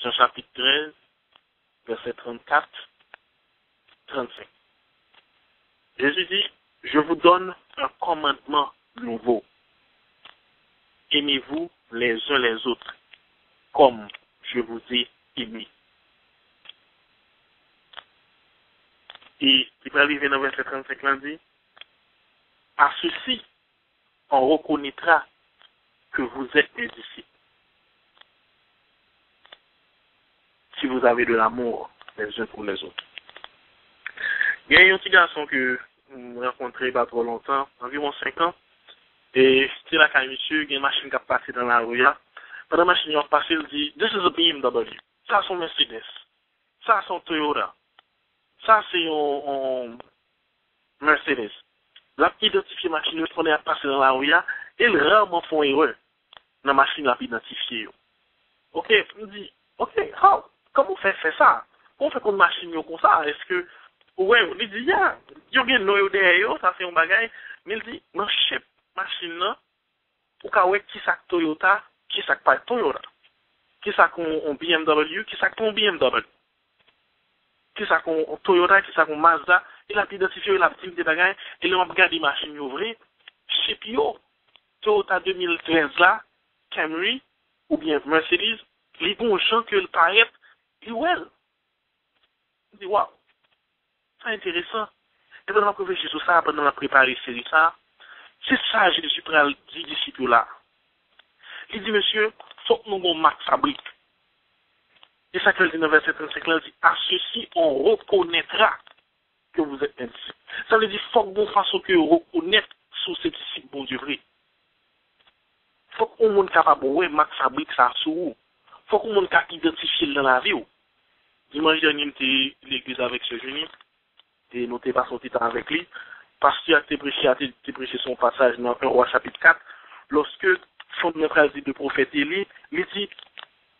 Jean chapitre 13, verset 34, 35. Jésus dit, je vous donne un commandement nouveau. Aimez-vous les uns les autres, comme je vous ai aimé. Et il va arriver dans le verset 35, il dit, à ceci, on reconnaîtra que vous êtes des disciples. Si vous avez de l'amour les uns pour les autres. Il y a un petit garçon que je rencontré pas trop longtemps, environ 5 ans, et c'était là quand monsieur, il y a une machine qui a passé dans la rue là. Pendant la machine qui a passé, il dit, this is a BMW. Ça, c'est un Mercedes. Ça, c'est un Toyota. Ça, c'est un Mercedes. Là, identifié la machine, il a passé dans la rue là, et le rarement font erreur. Dans la machine, il a identifié. Ok, il me dit, ok, comment on fait ça? Comment on fait une machine comme ça? Est-ce que, ouais, il dit, yeah, il y a un noyau derrière, ça c'est un bagage, mais il dit, dans chaque machine là, ou ka ouais, qui ça Toyota, qui ça pas Toyota, qui ça qu'on BMW, qui ça qu'on BMW, qui ça qu'on Toyota, qui ça qu'on Mazda, il a identifié, il a petit des bagages, et il a regardé machine ouvrée, chez Pio, Toyota 2013 là, Camry, ou bien Mercedes, les bons gens que le paraît, il dit, waouh, c'est intéressant. Et pendant que je sur ça, pendant la préparer série ça, c'est ça, je suis prêt à dire disciple là. Il dit, monsieur, faut que nous avons marque fabrique. Et ça que le dit dans verset 35 là, il dit, à ceci, on reconnaîtra que vous êtes un disciple. Ça veut dire, faut que vous fassiez que vous reconnaître sous ces disciples, bon Dieu vrai. Faut qu'on monde capable ouais marque fabrique ça sur vous. Faut qu'on monde capable identifier dans la vie. Dimanche dernier, j'étais l'église avec ce jeune et nous t'ai passé un petit temps avec lui parce qu'il a prêché son passage dans 1 Roi chapitre 4 lorsque son frère dit de prophète Élie, il dit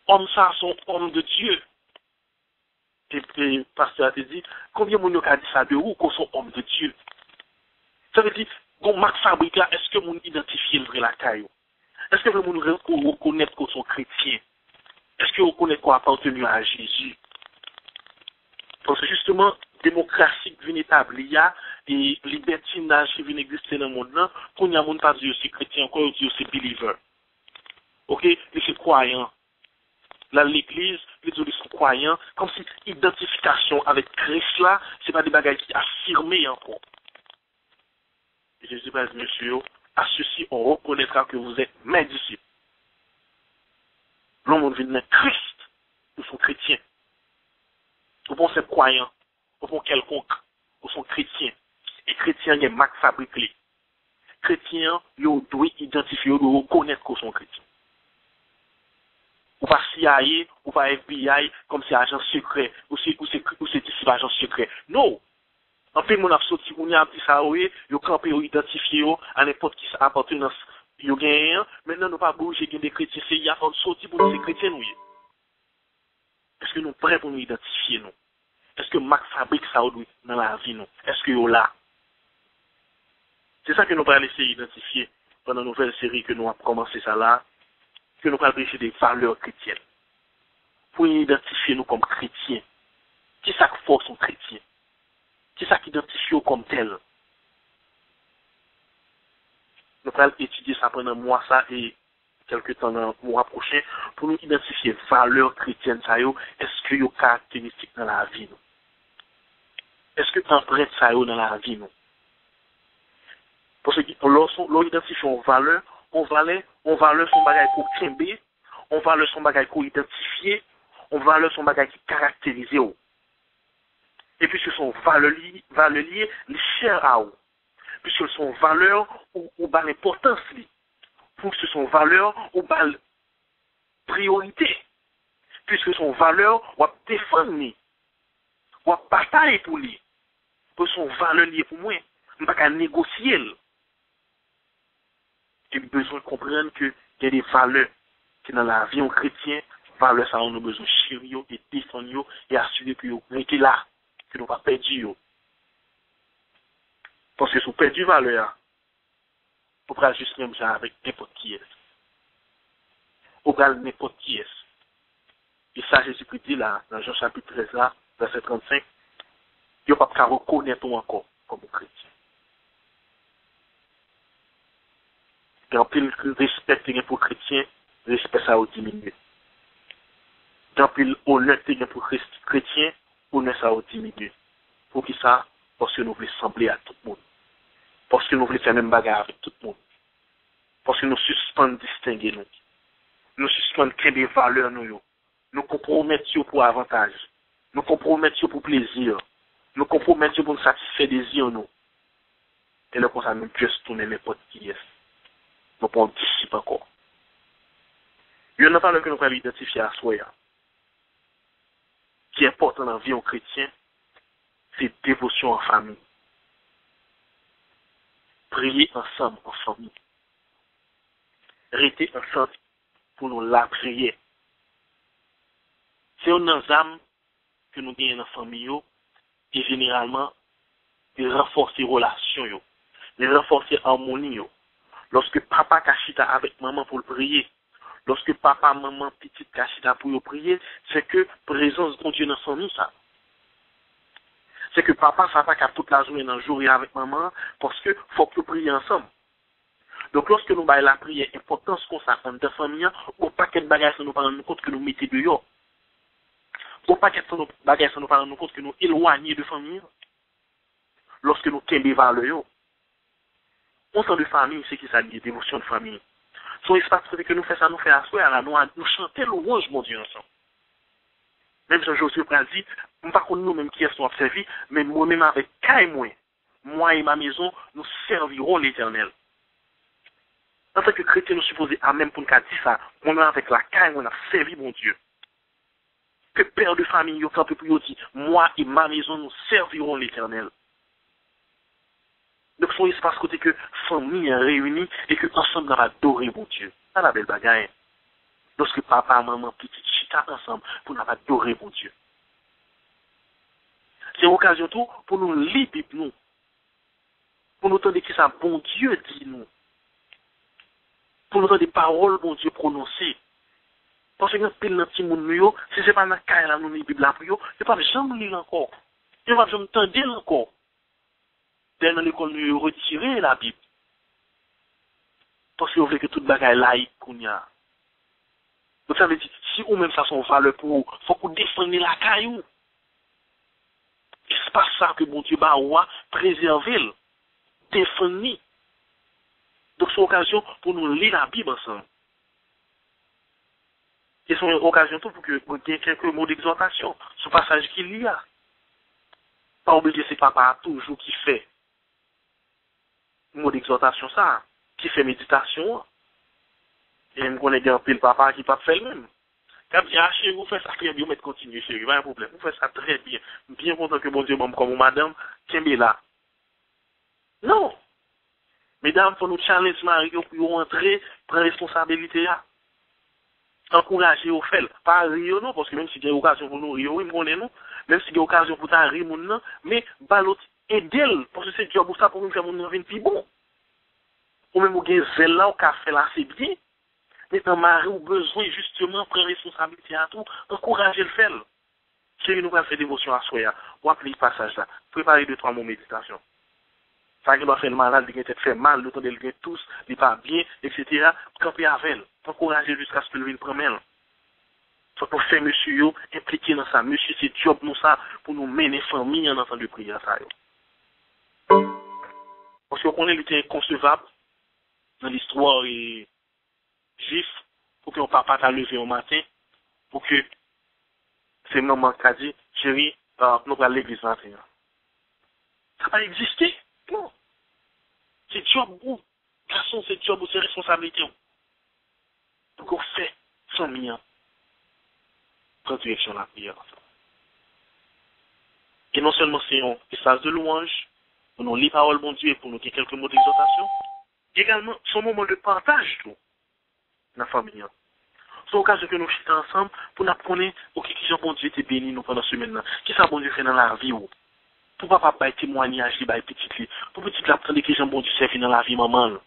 homme ça sont hommes de Dieu. Et le pasteur a dit combien de gens a dit ça de vous qu'on sont hommes de Dieu. Ça veut dire qu'on marque fabrique là, est-ce que vous identifiez le vrai la caillou? Est-ce que vous reconnaissez qu'on sont chrétiens? Est-ce que vous reconnaissez qu'on appartient à Jésus? Parce que justement, démocratie qui vient établir et libertinage qui vient exister dans le monde, qu'on y a monde pas dire aussi chrétien, encore dire aussi believer. Ok? Et c'est croyant. Là, l'église, les autres sont croyants, comme si identification avec Christ là, c'est pas des bagages qui affirmés encore. Et Jésus va dire, monsieur, à ceci, on reconnaîtra que vous êtes mes disciples. L'homme vient de Christ, nous sommes chrétiens. Ou bon c'est croyant, ou bon quelconque, ou sont chrétiens. Et chrétiens, il y a marque fabriquée. Chrétiens, ils doivent identifier, ils doivent reconnaître qu'ils sont chrétiens. Ou pas CIA, ou pas FBI, comme c'est agent secret, ou c'est disciple agent secret. Non! En fait, mon absorti, on y a un petit ça, oui, ils campé, ils identifié, à n'importe qui ça appartenance, ils gagnent. Maintenant, nous pas bouger, des chrétiens, c'est, il y a un sorti pour nous, c'est chrétiens, oui. Est-ce que nous sommes prêts pour nous identifier, nous? Est-ce que Mac fabrique ça dans la vie, nous? Est-ce que nous là? C'est ça que nous allons essayer d'identifier pendant la nouvelle série que nous avons commencé ça là, que nous allons essayer des valeurs chrétiennes. Pour identifier nous comme chrétiens. Qui ça qui force un chrétien? Qui ça qui identifie nous comme tel? Nous allons étudier ça pendant un mois ça et quelques temps dans le mois prochain pour nous identifier valeurs chrétiennes ça yo, est-ce que yo caractéristiques dans la vie nous? Est-ce que empreinte ça yo dans la vie nous? Parce que lorsqu'on identifie une valeur, on valeur son bagage pour kembe, on valeur son bagage pour identifier, on valeur son bagage qui caractérise ou. Et puis ce sont valeurs liées, les chères à ou. Puis ce sont valeurs ou bas l'importance li. Pour que ce sont valeurs ou bas priorité. Puisque son valeur ou défendre ni, ou batailler pour lui. Pour son valeur liée pour moi, on pas qu'à négocier. J'ai besoin de comprendre que il y a des valeurs qui dans la vie en chrétien, valeurs ça on a besoin de chérir et défendre et assurer que vous mettez là, que nous pas perdu. Parce que si vous perdez valeur, vous pouvez juste même ça avec n'importe qui est. Vous pouvez n'importe qui est. Et ça, Jésus-Christ dit là, dans Jean chapitre 13, là, verset 35, il n'y a pas qu'à reconnaître encore comme chrétien. Quand il respect pour chrétien, respect ça au diminuer. Quand il honnête pour chrétien, honnête ça au diminuer. Pour qui ça? Parce que nous voulons sembler à tout le monde. Parce que nous voulons faire la même bagarre avec tout le monde. Parce que nous suspendons distinguer nous. Nous suspendons créer des valeurs nous. Nous compromettons pour avantage. Nous compromettons pour plaisir. Nous compromettons pour nous satisfaire des désirs nous. Et là, comme ça, nous Dieu se tourne n'importe qui est. Nous pouvons disciple encore. Il y a une valeur que nous pouvons identifier à soi. Qui est important dans la vie en chrétien, c'est dévotion en famille. Prier ensemble en famille. Rester ensemble pour nous la prière. C'est une âme que nous gagnons dans la famille et généralement de renforcer les relations, de renforcer l'harmonie. Lorsque papa cachita avec maman pour le prier, lorsque papa, maman, petite cachita pour le prier, c'est que présence de Dieu dans la famille, ça. C'est que papa, ça va qu'à toute la journée dans le jour et avec maman, parce que faut que nous prions ensemble. Donc, lorsque nous baillons la prière, importance qu'on s'attend de famille, ou pas qu'un bagage nous parle compte que nous mettons dehors. Ou pas qu'un bagage nous parle compte que nous éloignons de famille. Lorsque nous tombons vers le haut. On sent de famille, c'est qui ça dit, dévotion de famille. Son espace que nous faisons ça, nous faisons asseoir, nous chanter louange, mon Dieu, ensemble. Même si Josué dit, nous ne pas nous-mêmes qui sont servis, mais moi-même avec moi et ma maison, nous servirons l'Éternel. En tant que chrétien, nous supposons à même pour nous dire ça, on a avec la caille, on a servi mon Dieu. Que père de famille, il peut plus dire, moi et ma maison, nous servirons l'Éternel. Donc, son espace côté que famille est réunie et que ensemble, nous allons adorer mon Dieu. C'est la belle bagaille. Lorsque papa, maman, petite chita ensemble, pour nous adorer mon Dieu. C'est l'occasion tout pour nous lire Bible, nous. Pour nous entendre qui ça, bon Dieu dit nous. Pour nous entendre des paroles, bon Dieu prononcées. Parce que nous pile dans petit monde, si ce n'est pas dans le cas là, nous lisons la Bible là pour eux, je ne vais pas jamais lire encore. Je ne vais pas jamais entendre encore. Dans l'école, nous retirer la Bible. Parce que vous voulez que toute bagaille laïque qu'on y a. Donc ça veut dire, si ou même ça son valeur pour vous, il faut que vous défendiez la caillou. C'est pas ça que bon Dieu va préserver, défendre. Donc c'est une occasion pour nous lire la Bible ensemble. Et c'est une occasion pour que vous ayez quelques mots d'exhortation sur le passage qu'il y a. Pas oublier c'est papa toujours qui fait mot d'exhortation ça, qui fait méditation. Et je connais bien un peu le papa qui pas fait le même. Quand il a chéri, vous faites ça très bien, mais continuez chéri, pas un problème. Vous faites ça très bien. Bien content que bon Dieu m'aime comme madame, tiens bien là. Non. Mesdames, pour nous challenger Marie, pour entrer, prendre responsabilité là. Encourager au fait. Pas rire non, parce que même si il y a occasion pour nous rire, oui, nous, même si il y a occasion pour t'en rire, non, mais balot aider, parce que c'est job pour ça pour nous faire mon vie plus bon. Ou même, vous avez zèle là, au café là, c'est bien. Mais dans Marie, vous avez besoin justement de prendre responsabilité à tout, encourager le faire. Si nous allons faire dévotion à soi, vous appelez le passage là, préparez 2-3 mots de méditation. Ça qui doit faire le malade, il va fait mal, le temps de le tous, il n'est pas bien, etc. Camper avec elle, encourager jusqu'à ce que le prenne. Faut qu'on fait monsieur impliqué dans ça. Monsieur, c'est job nous ça pour nous mener famille en entendant prier ça. Parce qu'on connaît l'était inconcevable dans l'histoire juif pour que mon papa t'a levé au matin pour que c'est maman qui a dit chérie, nous allons à l'église matin. Ça n'a pas existé. Non. C'est job ou garçon, c'est job ou c'est responsabilité. Pour qu'on fait famille. Prendre direction la prière. Et non seulement c'est un espace de louange, pour nous lire parole bon Dieu et pour nous dire quelques mots d'exhortation, également son moment de partage tout dans la famille. C'est l'occasion que nous chitons ensemble pour nous connaître qui bon Dieu était béni nous pendant ce semaine. Qui ça bon Dieu fait dans la vie ou? Pour papa pas témoignage, il petit pour petit la prendre qui bon Dieu servi dans la vie maman.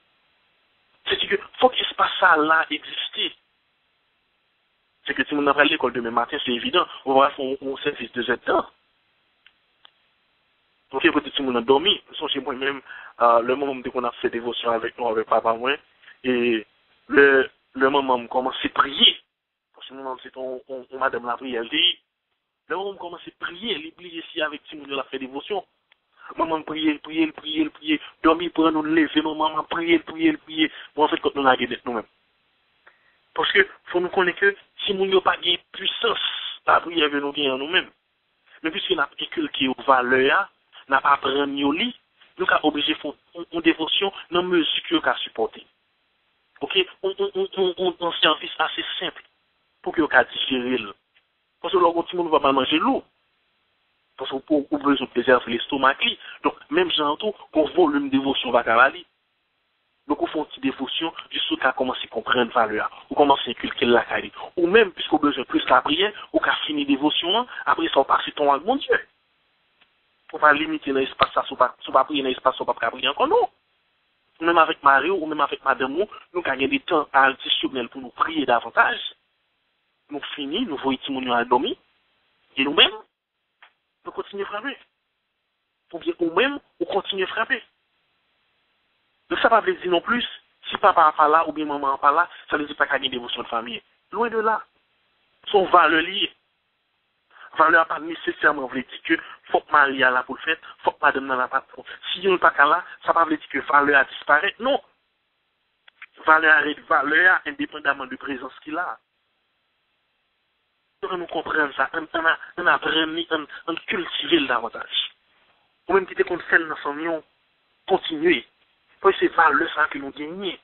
C'est que faut que espace ça là existe. C'est que si on a l'école demain matin, c'est évident, on va faire un service de Z-temps. Donc, peut-être si on a dormi, songez moi-même, le moment où on a fait dévotion avec nous, avec papa, moi, et le moment où on commence à prier, parce que nous, c'est on madame la prière, dit, le moment où on commence à prier, l'oublier ici avec si on a fait dévotion. Maman prier, dormir pour nous lever, maman prier. Bon, en fait, quand nous avons gagné nous-mêmes. Parce que, faut nous connaître que, si nous n'avons pas de puissance, la prière veut nous gagner en nous-mêmes. Mais puisque nous avons inculqué aux valeurs, nous n'avons pas appris au lit, nous sommes obligés de faire une dévotion dans mesure que nous avons supporter. Ok? On service assez simple pour que nous puissions digérer. Parce que là, tout le monde ne va pas manger l'eau. Parce qu'on a besoin de préserver l'estomac. Donc, même genre tout, qu'on volume de dévotion va cavaler. Donc, on fait une petite dévotion, juste qu'on commence à comprendre la valeur, ou commence à inculquer la qualité. Ou même, puisqu'on a besoin de plus de la prière, ou qu'à finir dévotion, après ça, on passe ton avec mon Dieu. Pour pas limiter l'espace, ça, si on pas prier dans l'espace, on pas prier encore, non. Même avec Mario, ou même avec Madame, nous gagnons des temps additionnels pour nous prier davantage. Nous finissons, nous voyons tout le monde à dormir, et nous-mêmes, nous continuons à frapper. Ou bien, ou même, on continue à frapper. Donc ça ne veut pas dire non plus, si papa n'est pas là ou bien maman n'est pas là, ça ne veut dire pas qu'il y a une dévotion de famille. Loin de là. Son valeur liée. Valeur pas nécessairement veut dire que faut que Marie là pour le faire, faut que madame n'a pas pour. Si on n'est pas là, ça ne veut pas dire que valeur a disparu. Non. Valeur arrête valeur indépendamment de présence qu'il a. Donc nous comprenons ça, on apprend, on cultive davantage. Ou même quitter qu'on fait dans son union, continuer. Parce que c'est valeur ça que nous gagnons.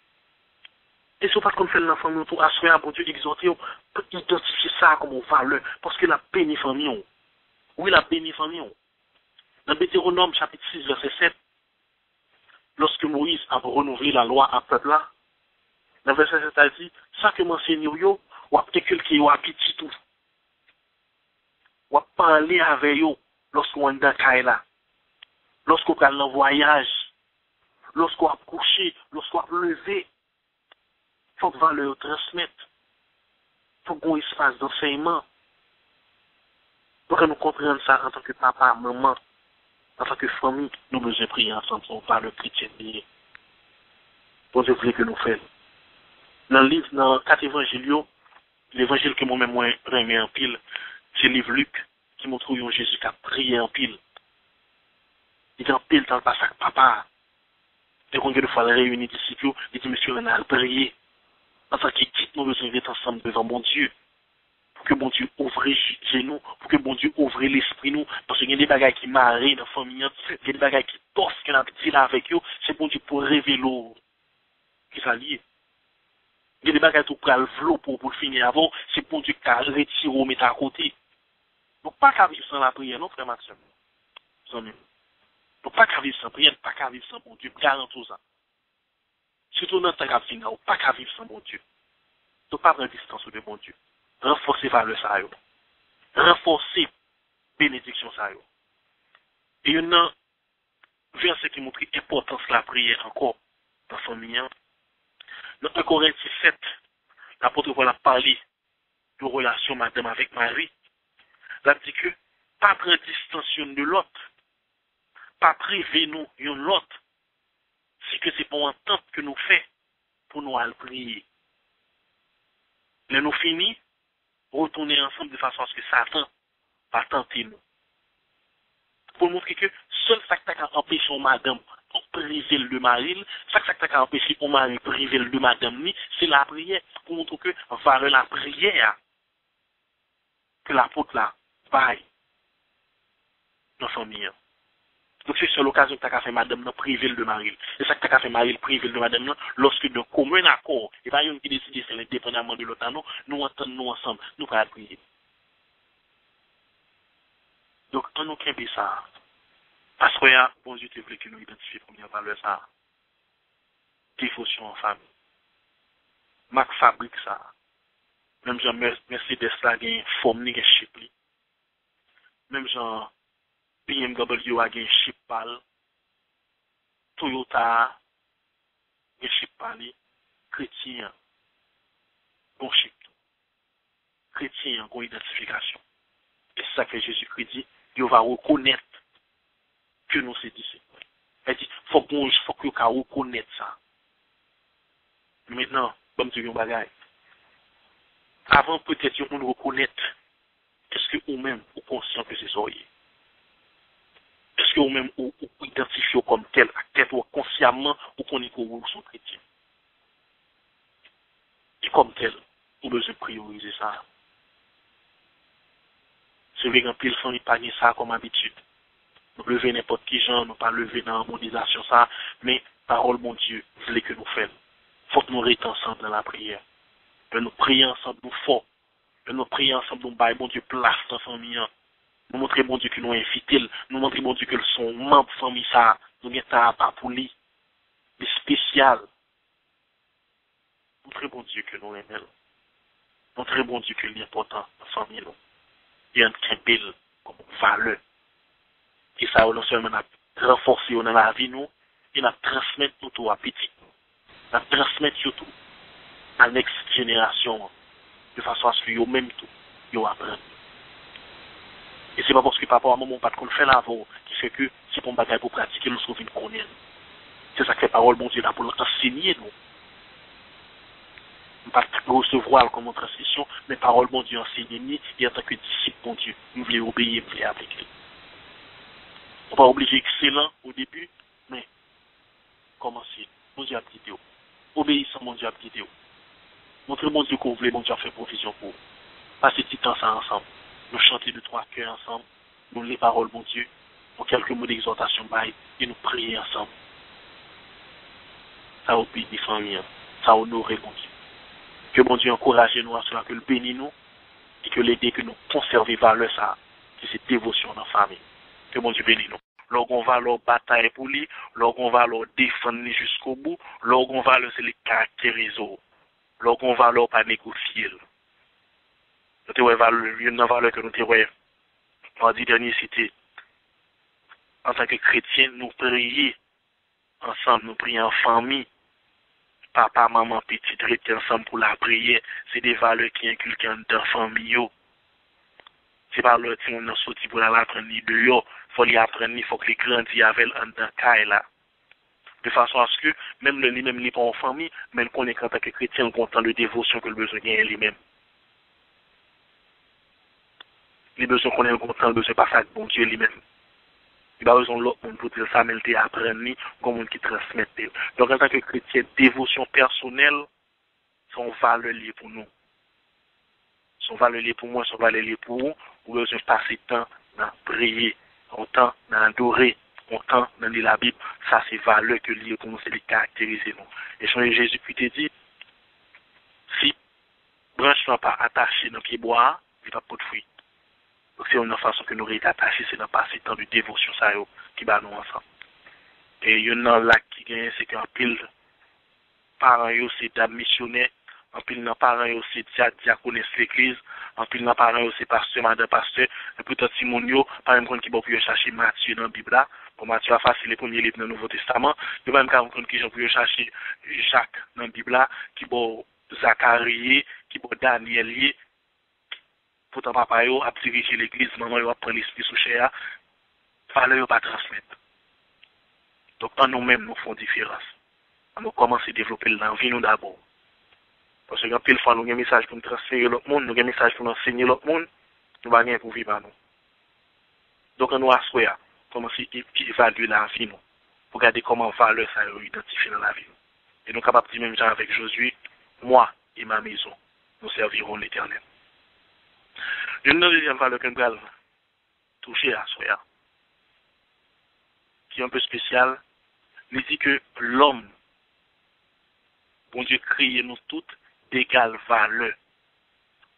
Et si on pas qu'on fait l'enfant, nous pour assurer à bon Dieu exhorter, pour identifier ça comme une valeur. Parce que la béni famille. Oui, la béni famille. Dans Deutéronome chapitre 6, verset 7, lorsque Moïse a renouvelé la loi à peuple là, dans le verset 7 a dit, ça que m'enseigne yo, ou a quelqu'un ou a petit tout. Ou a parler avec yo, lorsqu'on est dans Kaila, lorsqu'on est en voyage, lorsqu'on a couché, lorsqu'on a levé. Il faut que valeur transmettre. Il faut qu'on espace d'enseignement. Pour que nous comprenions ça en tant que papa, maman, en tant que famille, nous devons prier ensemble par le chrétien. Pour Dieu voulait que nous fassions. Dans le livre, dans 4 évangiles, l'évangile que moi-même remets en pile, c'est le livre Luc, qui montre où Jésus qui a prié en pile. Il est en pile dans le passage papa. Et qu'on de fois réunir les disciples, il dit, monsieur, on a prié. En tant qu'équipe, nous devons être ensemble devant mon Dieu. Pour que bon Dieu ouvre les genoux, pour que bon Dieu ouvre l'esprit nous, parce qu'il y a des bagages qui marient dans la famille, il y a des bagages qui tossent, qu'on a dit là avec eux, c'est bon Dieu pour révéler qui ça lié. Il y a des bagages pour le flot pour finir avant, c'est bon Dieu qui a retiré ou mettre à côté. Donc pas qu'à vivre sans la prière, non frère Maxime. Donc pas qu'à vivre sans prière, pas qu'à vivre sans bon Dieu, garantis ça. Surtout dans le temps qu'à finir, pas qu'à vivre sans bon Dieu. Donc pas prendre distance de bon Dieu. Renforcer valeur ça yo. Renforcer bénédiction ça yo. Et il y a un verset qui montre l'importance de la prière encore dans son lien. Dans 1 Corinthiens 7, l'apôtre Paul a parlé de relation madame avec Marie. Il a dit que pas prendre distance de l'autre, pas priver nous l'autre, c'est que c'est pour entendre que nous faisons pour nous aller prier. Mais nous finissons, retourner ensemble de façon à ce que Satan va tenter nous. Pour montrer que seul ça qui a empêché madame priver le mari, ça qui a empêché au mari priver le madame, c'est la prière. Pour montrer que valeur la prière que l'apôtre là vaille dans son mien. Donc c'est sur l'occasion que tu as fait madame non priver le mari. Et ça que tu as fait mari priver le madame non, lorsque de commun accord, et pas une qui décide de faire indépendamment de l'autre, non, nous entendons nous ensemble, nous allons prier. Donc on nous crée ça. Parce que bon Dieu te voulait que nous identifions première valeur ça. Dévotion en famille. Mac fabrique ça. Même genre Mercedes là gagne forme ni chip li. Même genre BMW a gagne chip pal. Toyota gagne chip pal. Chrétien bon chip. chrétien ont une identification. Et c'est ça que Jésus-Christ dit, il va reconnaître que nous sommes disciples. Il dit, faut que nous reconnaître ça. Maintenant, comme tu dis, avant peut-être qu'on reconnaître, est-ce que vous-même, vous conscient que c'est ça? Est-ce que vous-même, vous identifiez comme tel, à tête ou consciemment, vous connaissez que vous êtes chrétien? Et comme tel, vous devez prioriser ça. C'est vrai qu'un pile sans y panier ça comme habitude. Nous lever n'importe qui genre, nous pas lever dans l'harmonisation ça, mais parole mon Dieu, voulez que nous fassions. Faut que nous restions ensemble dans la prière. Que nous prions ensemble, nous fort. Que nous prions ensemble, nous baillons bon Dieu place dans la famille. Nous montrons bon Dieu que nous invitons, nous montrons bon Dieu que son membre de famille ça, nous mettons pas pour lui, mais spécial. Montrez bon Dieu que nous aimons. Montrez bon Dieu que l'important dans la famille nous. Il y a un tempel comme valeur. Et ça, non seulement renforcer dans la vie nous, et nous transmettre nous tout à petit. Nous transmettre surtout à la next génération, de façon à ce que nous même tout, nous apprennent. Et c'est pas parce que papa ou maman pas de fait l'avant, qui fait que si on bagaille pour pratiquer, nous sommes une connaître. C'est ça que la parole, bon Dieu, là, pour l'enseigner, nous. Nous ne pas recevoir comme transmission, mais parole, bon Dieu, enseigner, et en tant que disciple, bon Dieu, nous voulons obéir, nous voulons appliquer. On ne pas obligé excellent au début, mais commencer. Mon Dieu a dit, obéissant, mon Dieu a dit. Montrez, mon Dieu, que vous voulez, mon Dieu a fait provision pour vous. Passez petit temps ça ensemble. Nous chanter de trois cœurs ensemble. Nous les paroles, mon Dieu, pour quelques mots d'exhortation, bail, et nous prier ensemble. Ça obéit des familles, ça honore, mon Dieu. Que mon Dieu encourage nous à cela, que le bénisse nous, et que l'aider que nous conserver valeur ça, que c'est dévotion dans la famille. Que mon Dieu bénisse nous. Lorsqu'on va leur bataille pour lui, lorsqu'on va leur défendre jusqu'au bout, lorsqu'on va leur les caractériser, lorsqu'on va leur pas négocier. Nous avons une valeur que nous avons en dit dernier, c'était en tant que chrétien, nous prions ensemble, nous prions en famille. Papa, maman, petit, rester ensemble pour la prière. C'est des valeurs qui inculquent dans la famille. C'est pas l'autre si on a sorti pour l'apprendre ni dehors. Il faut l'apprendre, il faut que les grandissent avec un dans là. De façon à ce que, même les pas en famille, même qu'on est en tant que chrétien, on content de dévotion que le besoin gagne lui-même. Les besoins qu'on est content, le besoin pas ça, bon Dieu lui-même. Il n'y a pas besoin de l'autre monde pour dire ça, mais il apprendre comme on qui transmet. Donc, en tant que chrétien, dévotion personnelle, sont valeur liée pour nous. Son valeur liée pour moi, son valeur liée pour vous. Vous besoin de passer temps dans prier, temps dans adorer, temps dans lire la Bible. Ça, c'est valeur que liée pour nous, c'est les caractériser nous. Et Jésus qui te dit, si branche n'est pas attachée dans le pied bois, il n'y a pas de fruit. Donc, c'est une façon que nous sommes attachés, c'est dans passer temps de dévotion ça, qui va nous ensemble. Et il y en a là qui gagne, c'est qu'un pile, parents, c'est des missionnaires. En pile dans parents aussi diaconesse l'église, en pile dans parents aussi pasteur, madame pasteur, et peut-être Simon yo, par exemple qui peut chercher Matthieu dans la Bible là, pour Matthieu a facile les premiers livres dans le Nouveau Testament, de même quand qui peut chercher Jacques dans la Bible là, qui peut Zacharie, qui peut Daniel, pourtant papa yo a dirigé l'église, maman yo a pris l'esprit sous chair, fallait yo pas transmettre. Donc en nous-mêmes nous faisons différence. On commence à développer l'envie nous d'abord. Parce que quand pile fois nous avons un message pour nous transférer l'autre monde, nous avons un message pour nous enseigner l'autre monde, nous n'avons rien pour vivre à nous. Donc on nous assoit, commencer à évaluer la vie nous, pour regarder comment valeur ça est identifié dans la vie. Et nous sommes capables de dire même genre avec Josué, moi et ma maison, nous servirons l'Éternel. Une deuxième valeur que nous allons toucher à soi, qui est un peu spéciale, il dit que l'homme, bon Dieu créé nous toutes d'égale valeur.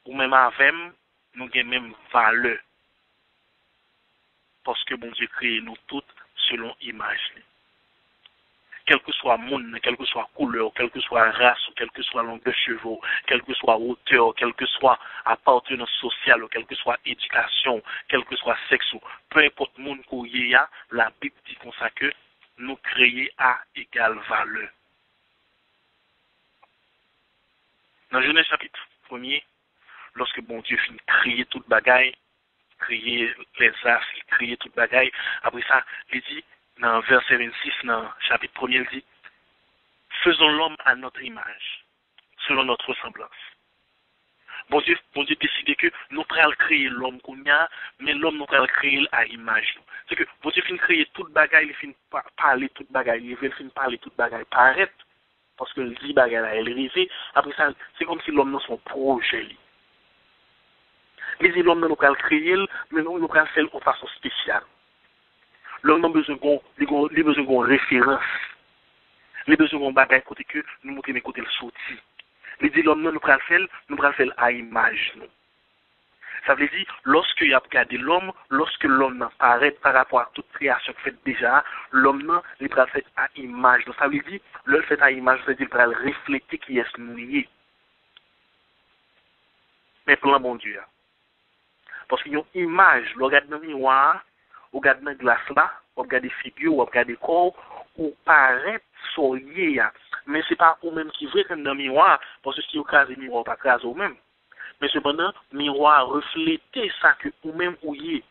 Ou même avec nous avons même valeur. Parce que bon Dieu créé nous toutes selon image. Quel que soit monde, quelle que soit couleur, quelle que soit race, quelle que soit longueur de cheveux, quelle que soit hauteur, quelle que soit appartenance sociale, quelle que soit éducation, quel que soit sexe, peu importe le monde qu'on y a, la Bible dit comme ça que nous créés à égale valeur. Dans Genèse chapitre 1er, lorsque bon Dieu finit créer toute bagaille, créer les astres, créer toute bagaille, après ça, il dit, dans verset 26, dans chapitre 1er, il dit, faisons l'homme à notre image, selon notre ressemblance. Bon Dieu décide que nous pourrons créer l'homme qu'on a, mais l'homme nous pourrons créer à image. C'est que bon Dieu finit créer toute bagaille, il finit parler toute bagaille, il finit parler toute bagaille, paraître, parce que le dit bagaille là, elle est rêvée. Après ça, c'est comme si l'homme nous son projet. Il dit l'homme nous pourrons créer, mais nous pourrons faire de façon spéciale. L'homme a besoin d'une référence. Il a besoin d'un bagaille côté que nous montrons mes côtés le sorti. Il dit l'homme nous pourrons faire à image. Ça veut dire, lorsque il a regardé l'homme, lorsque l'homme apparaît par rapport à toute création faite déjà, l'homme il pourra faire à image. Donc ça veut dire, l'homme fait à image, ça veut dire qu'il pourra refléter qui est nous. Mais plan bon Dieu. Parce qu'il y a une image, on regarde dans le miroir, on regarde dans la glace là, on regarde des figures, on regarde des corps, ou paraît soyez. Mais ce n'est pas vous-même qui voyez dans le miroir, parce que si vous crasez le miroir, pas crasez vous-même. Mais cependant, miroir refléter ça que vous-même vous y.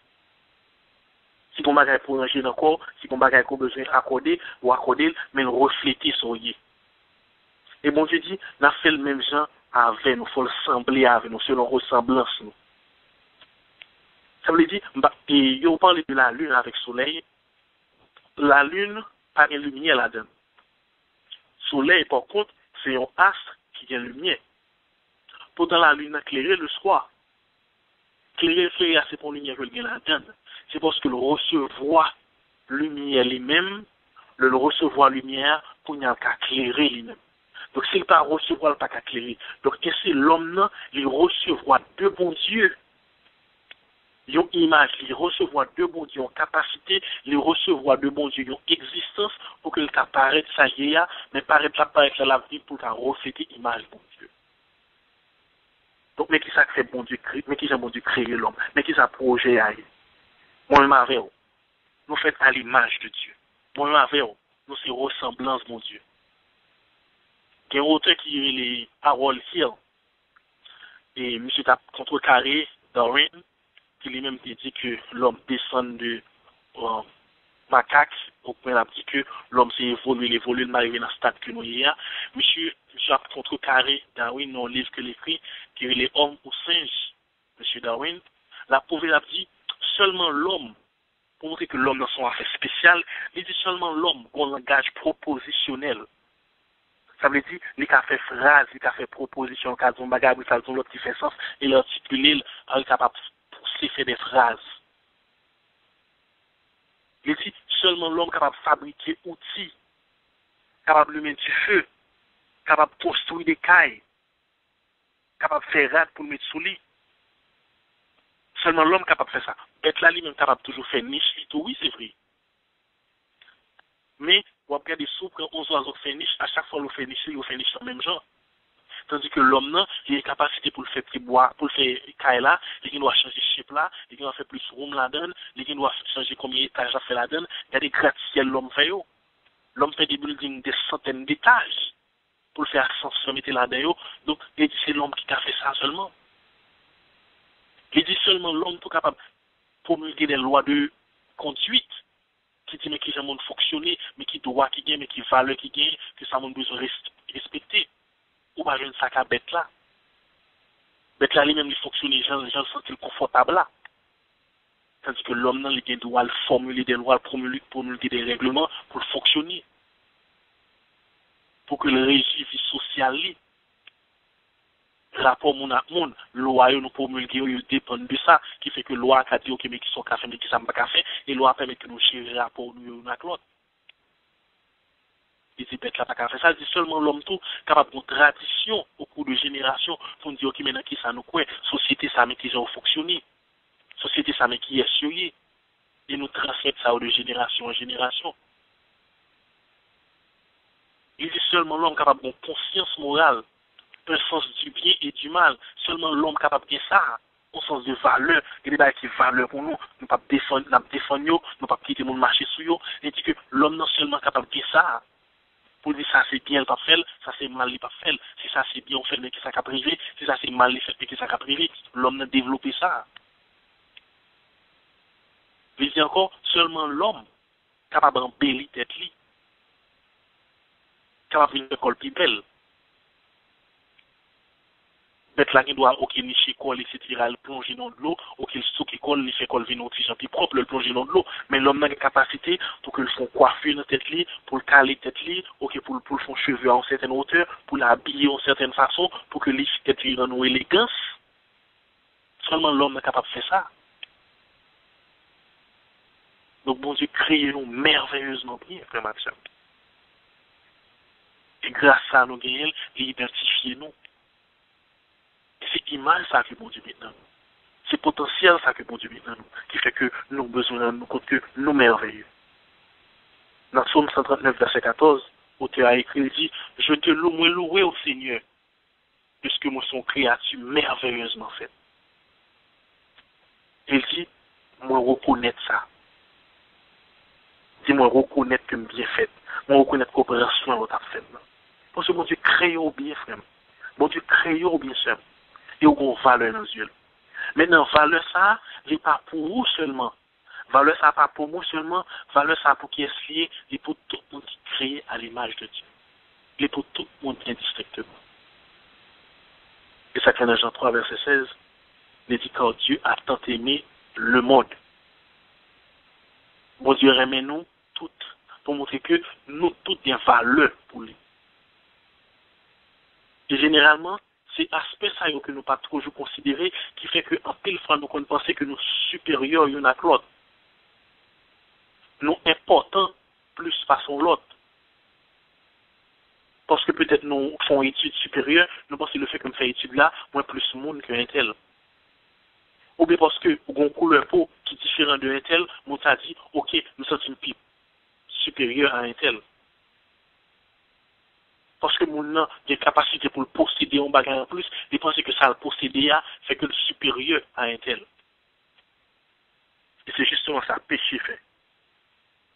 Si vous avez pour ranger dans le corps, si vous avez besoin d'accorder, ou accorder, mais refléter soyez. Et bon Dieu dit, nous fait le même genre avec nous, il faut le sembler avec nous, selon ressemblance nous. Ça veut dire, et on parle de la lune avec le soleil. La lune, pas de lumière là-dedans. Soleil, par contre, c'est un astre qui a lumière. Pourtant, la lune a éclairé le soir. Éclairé, c'est pour lumière que le là-dedans. C'est parce que le recevoir lumière lui-même, le recevoir lumière pour n'y avoir qu'à éclairer lui-même. Donc, s'il ne pas recevoir, il pas qu'à éclairer. Donc, c'est l'homme, il recevoir de bon Dieu. Ils ont image, ils recevoir de bon Dieu, ont capacité, ils recevoir de bon Dieu, ils ont existence pour que le cas paraisse ça y est, mais paraître la vie pour qu'à refléter l'image de bon Dieu. Donc, mais qui ça fait bon Dieu, mais qui ça bon Dieu créer l'homme, mais qui ça projet à moi-même avec vous, nous faisons à l'image de Dieu. Moi-même avec vous, nous c'est ressemblance mon Dieu. Il y a un auteur qui est les Harold Hill, et M. Contrecarré, Darwin, qui lui-même dit que l'homme descend de macaque, au point là dit que l'homme s'est évolué, il m'arrive dans le stade que nous y a. Monsieur a contrecarré Darwin dans un livre que l'écrit, qui est les hommes ou singes, Monsieur Darwin, la pauvre a dit seulement l'homme, pour montrer que l'homme dans son affaire spéciale, il dit seulement l'homme, un langage propositionnel. Ça veut dire, il a fait phrase, il a fait proposition, il a dit un bagage, il a dit l'autre qui fait sens, et l'articuler, il est capable de faire des phrases. Il dit, seulement l'homme capable de fabriquer outils, capable de mettre du feu, capable de construire des cailles, capable de faire rade pour mettre sous lit. Seulement l'homme capable de faire ça. Bête là, lui-même capable de toujours faire niche, oui, c'est vrai. Mais, on va regarder sous, quand 11 oiseaux fait niche, à chaque fois, on fait niche dans le même genre. Tandis que l'homme, il a une capacité pour le faire petit bois, pour le faire caille là, il doit changer shape là, il doit faire plus room là-dedans, il doit changer combien d'étages à faire là-dedans. Il y a des gratte-ciel l'homme fait. L'homme fait des buildings de centaines d'étages pour le faire ascension, mettre là-dedans. Donc, il dit c'est l'homme qui a fait ça seulement. Il dit seulement l'homme pour capable promulguer des lois de conduite qui dit mais qui jamais fonctionner, mais qui doit qui gagne, mais qui valeur qui gagne, que ça monde besoin respecter. Ou pas jeune sac à bête là. Bête là lui-même il fonctionne, les gens se sentent confortables là. Tandis que l'homme non, il doit formuler des lois, promulguer des règlements pour fonctionner. Pour que le régime social rapport mon à monde, loi nous promulguer, ils dépendent de ça, qui fait que loi a dit ok mais qui sont café mais qui sont pas café, et loi permet que nous gérer rapport nous avec l'autre. Et c'est peut-être là pas faire ça, c'est seulement l'homme tout capable de tradition au cours de générations pour nous dire ok maintenant qui ça nous quoi, société ça mais qui ont fonctionné, société ça mais qui est sérieux, et nous transmettre ça de génération en génération. Il est seulement l'homme capable de conscience morale, un sens du bien et du mal, seulement l'homme capable de ça, au sens de valeur, il y a des qui valeur pour nous, nous pas défendre, nous pas quitter mon marché sur eux, et dit que l'homme non seulement capable de ça. pour dire ça c'est bien, il pas fait, ça c'est mal, il pas fait. Si ça c'est bien, on fait, mais qui ça a privé. Si ça c'est mal, il fait, mais qui ça a privé. L'homme n'a développé ça. Il dit encore, seulement l'homme capable d'embellir tête li, capable d'une école plus belle. Bête là qui doit aucun nicher colle etc. le plonger dans de l'eau, aucun stock qui colle, il fait colle vin oxygène plus propre, le plonger dans de l'eau, mais l'homme n'a pas capacité pour que le font coiffer dans tête li, pour le caler tête li, OK pour le font cheveux à une certaine hauteur, pour l'habiller d'une certaine façon, pour que les tête li rende élégance. Seulement l'homme n'est capable de faire ça. Donc bon Dieu crée nous merveilleusement bien, frère Maxime. Et grâce à nous gagnons, il identifie nous. C'est image ça que bon Dieu maintenant. C'est potentiel ça que bon Dieu maintenant nous, qui fait que nous avons besoin de nous compte que nous merveilleux. Dans Psaume 139, verset 14, l'auteur a écrit, il dit, je te loue, louer au Seigneur, puisque moi son créature merveilleusement faite. Il dit, moi reconnaître ça. Dis-moi reconnaître que bien fait. Moi reconnaître coopération à l'autre fait. Parce que mon Dieu crée au bien, frère. Mon Dieu crée au bien, frère. Et au bon valeur dans les yeux. Maintenant, valeur ça, n'est pas pour vous seulement. Valeur ça, pas pour moi seulement. Valeur ça, pour qui est lié, et pour tout le monde qui est créé à l'image de Dieu. Et pour tout le monde indistinctement. Et ça, dans Jean 3, verset 16, il dit car Dieu a tant aimé le monde. Bon Dieu remet nous toutes, pour montrer que nous toutes bien valeur pour lui. Et généralement, c'est aspect ça que nous pas toujours considéré qui fait que en pile fois nous pensons que nous supérieurs l'un à l'autre. Nous importants plus façon l'autre. Parce que peut-être nous faisons études supérieures, nous pensons que le fait que nous faisons études là, moins plus monde qu'un tel. Ou bien parce que nous avons couleur peau qui est différent d'un tel, nous avons dit, ok, nous sommes une pipe supérieure à un tel. Parce que mon a des capacités pour le posséder en bagage en plus, ils pensent que ça le posséder fait que le supérieur à un tel. Et c'est justement ça, péché fait.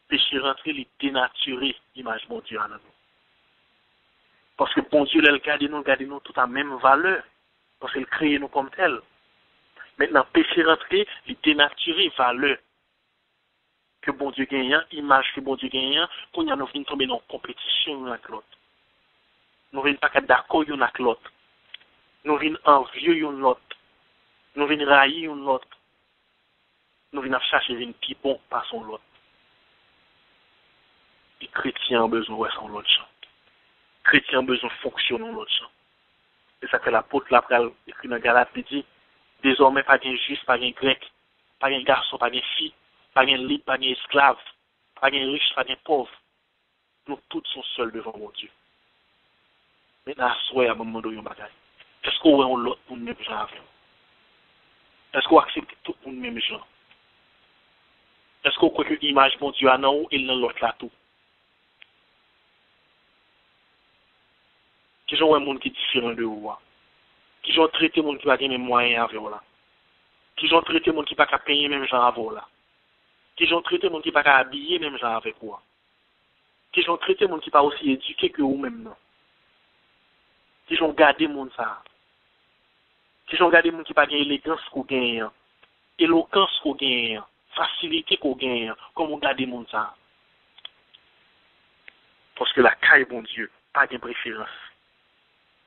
Péché rentrer, les dénaturer l'image de Dieu en nous. Parce que bon Dieu, il garde nous tout à même valeur. Parce qu'il crée nous comme tel. Maintenant, péché rentrer, il dénaturer valeur que bon Dieu gagne, image que bon Dieu gagne, qu'on y a nous venons tomber dans compétition avec l'autre. Nous venons pas d'accord l'un avec l'autre. Nous venons envieux l'un l'autre. Nous venons railler l'autre. Nous venons chercher une plus bon par son l'autre. Les chrétiens ont besoin de son l'autre champ. Les chrétiens ont besoin de fonctionner dans l'autre champ. Et ça fait l'apôtre là, écrit dans Galate, il dit, désormais pas de juif, pas de grec, pas de garçon, pas de fille, pas de libre, pas d'esclave, pas de riche, pas de pauvre. Nous tous sommes seuls devant mon Dieu. Maintenant, à soi, à un moment donné, est-ce qu'on a l'autre pour le même genre? Est-ce qu'on accepte tout pour le même genre? Est-ce qu'on croit que l'image de Dieu a non ou il n'a l'autre là tout? Qui sont un monde qui est différent de vous? Qui sont traité monde qui n'a pas les mêmes moyens avec vous là? Qui sont traité monde qui n'a pas payer même genre avec vous là? Qui sont traité monde qui n'a pas habiller même genre avec vous? Qui sont traité monde qui n'a pas aussi éduqué que vous même non? Qui sont gardé monde ça? Qui sont gardé monde qui n'a pas élégance qu'on gagne, éloquence qu'on gagne, facilité qu'on gagne, comme on garde monde ça? Parce que la caille bon Dieu, pas de préférence.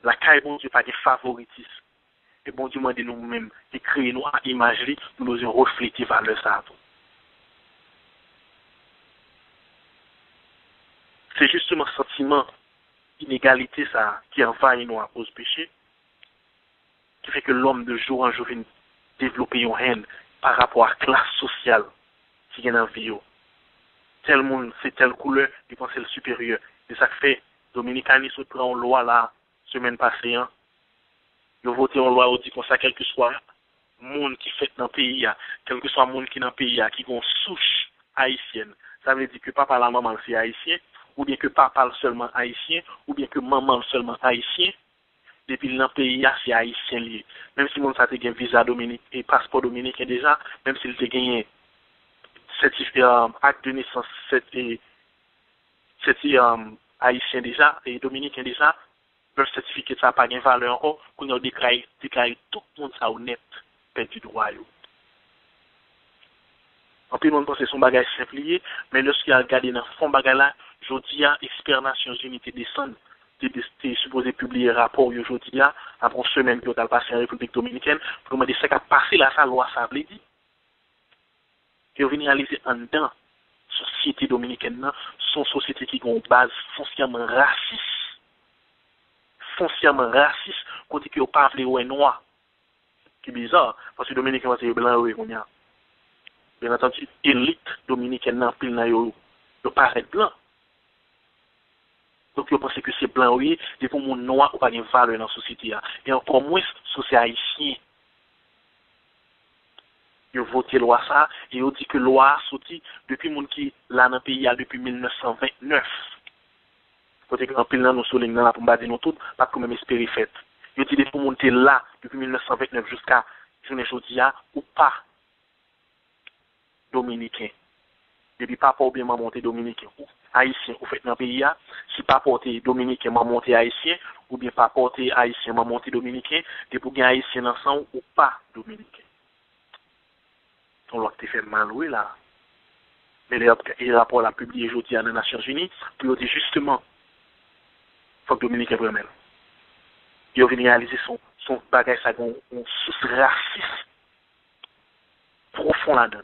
La caille bon Dieu, pas de favoritisme. Et bon Dieu m'a dit nous-mêmes, de créer nous à imagerie, nous devons refléter valeur ça. C'est justement ce sentiment d'inégalité ça qui envahit nous à cause du péché, qui fait que l'homme de jour en jour vient développer une haine par rapport à la classe sociale qui vient dans la vie. Tel monde, c'est telle couleur, il pense que c'est le supérieur. Et ça fait, Dominicanis se prend en loi la semaine passée, hein. Ils ont voté en loi, on dit comme ça, quel que soit le monde qui fait dans le pays, quel que soit le monde qui est dans le pays, qui ont souche haïtienne. Ça veut dire que papa la maman c'est haïtien, ou bien que papa seulement haïtien, ou bien que maman seulement haïtien. Depuis dans le pays, c'est haïtien lié. Même si mon ça a un visa dominique et passeport dominicain déjà, même s'il a gagné certificat acte de naissance haïtiens déjà, et dominicains déjà, leur certificat ça n'a pas de valeur encore, qu'on a déclaré tout le monde ça honnête, perdu droit. En plus, on pense que son bagage simple, mais lorsqu'il a regardé dans le fond bagage là, je dis à expert Nations Unies descend, t'es supposé publier un rapport aujourd'hui, après une semaine que tu as passé en République Dominicaine, pour demander ce qui a passé là, sa loi, ça veut dire. Et venir réaliser en dedans, société dominicaine, son société qui a une base foncièrement raciste, côté que pas appelé ou noir. Qui est bizarre, parce que Dominicain c'est blanc ou qu'on a. Bien entendu, élite dominicaine nan pile nan yo paraît blanc. Donc yo pense que c'est blanc oui, et pour mon noir ou pas de valeur dans la société. Et encore moins société haïtien. Yo voté loi ça et yo dit que loi sorti depuis moun qui là dans pays depuis 1929. Côté que en pile nan nous souligne là pour dire nous tout pas quand même espérer fait. Yo dit pour monter là depuis 1929 jusqu'à journée aujourd'hui ou pas dominicain. Depuis papa ou bien maman monté dominicain ou haïtien ou fait dans le pays, si papa monté dominicain, maman monté haïtien, ou bien papa monté haïtien, maman monté dominicain, depuis pour gagner haïtien ensemble ou pas dominicain. On l'a fait mal, oui, là. Mais le rapport l'a publié aujourd'hui à les Nations Unies, pour dire justement, il faut que dominicain vraiment. Il vient réaliser son bagage, ça a une source raciste profond là-dedans.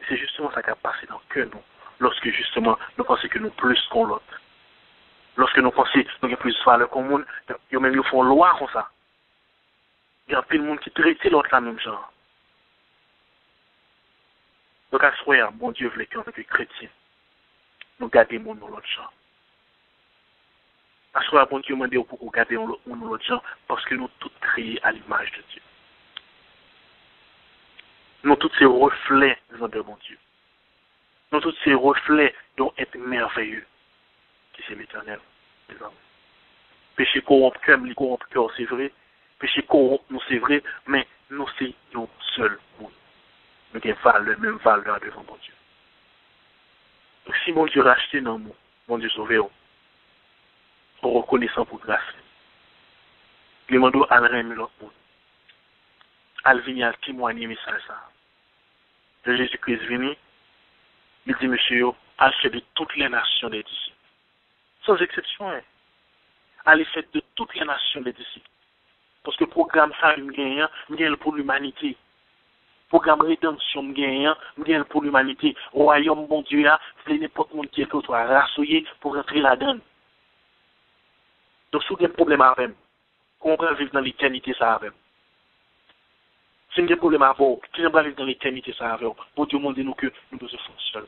C'est justement ça qui a passé dans le cœur, nous, lorsque justement nous pensons que nous plus qu'on l'autre. Lorsque nous pensons que nous avons plus de valeur commune, ils même font loi comme ça. Il y a plein de monde qui traite l'autre la même genre. Donc à ce moment, bon Dieu voulait qu'en tant que chrétien, nous gardions le monde dans l'autre genre. À ce moment, bon Dieu m'a dit pour garder le monde dans l'autre genre, parce que nous tous créés à l'image de Dieu. Nous tous ces reflets de mon Dieu. Nous tous ces reflets dont être merveilleux, qui c'est l'Éternel. Péché corrompt cœur, c'est vrai. Péché corrompt nous, c'est vrai, mais nous, c'est un seul monde. Nous avons la même valeur devant mon Dieu. Donc si mon Dieu racheté dans nous, mon Dieu sauvé, on reconnaissant pour grâce. Le monde a remis l'autre monde. Al vini al témoigner message ça. De Jésus-Christ venu, il dit monsieur, al fait de toutes les nations des disciples. Sans exception, hein. Al fait de toutes les nations des disciples. Parce que le programme ça, il gagne pour l'humanité. Programme rédemption, il gagne pour l'humanité. Royaume, bon Dieu, c'est n'importe monde qui est que soit rassoyé pour rentrer là-dedans. Donc, si vous avez un problème avec, comment on peut vivre dans l'éternité ça avec? Si vous avez un problème avec vous, qui va vivre dans l'éternité ça avec? Bon Dieu, demandez-nous que nous devons faire seul.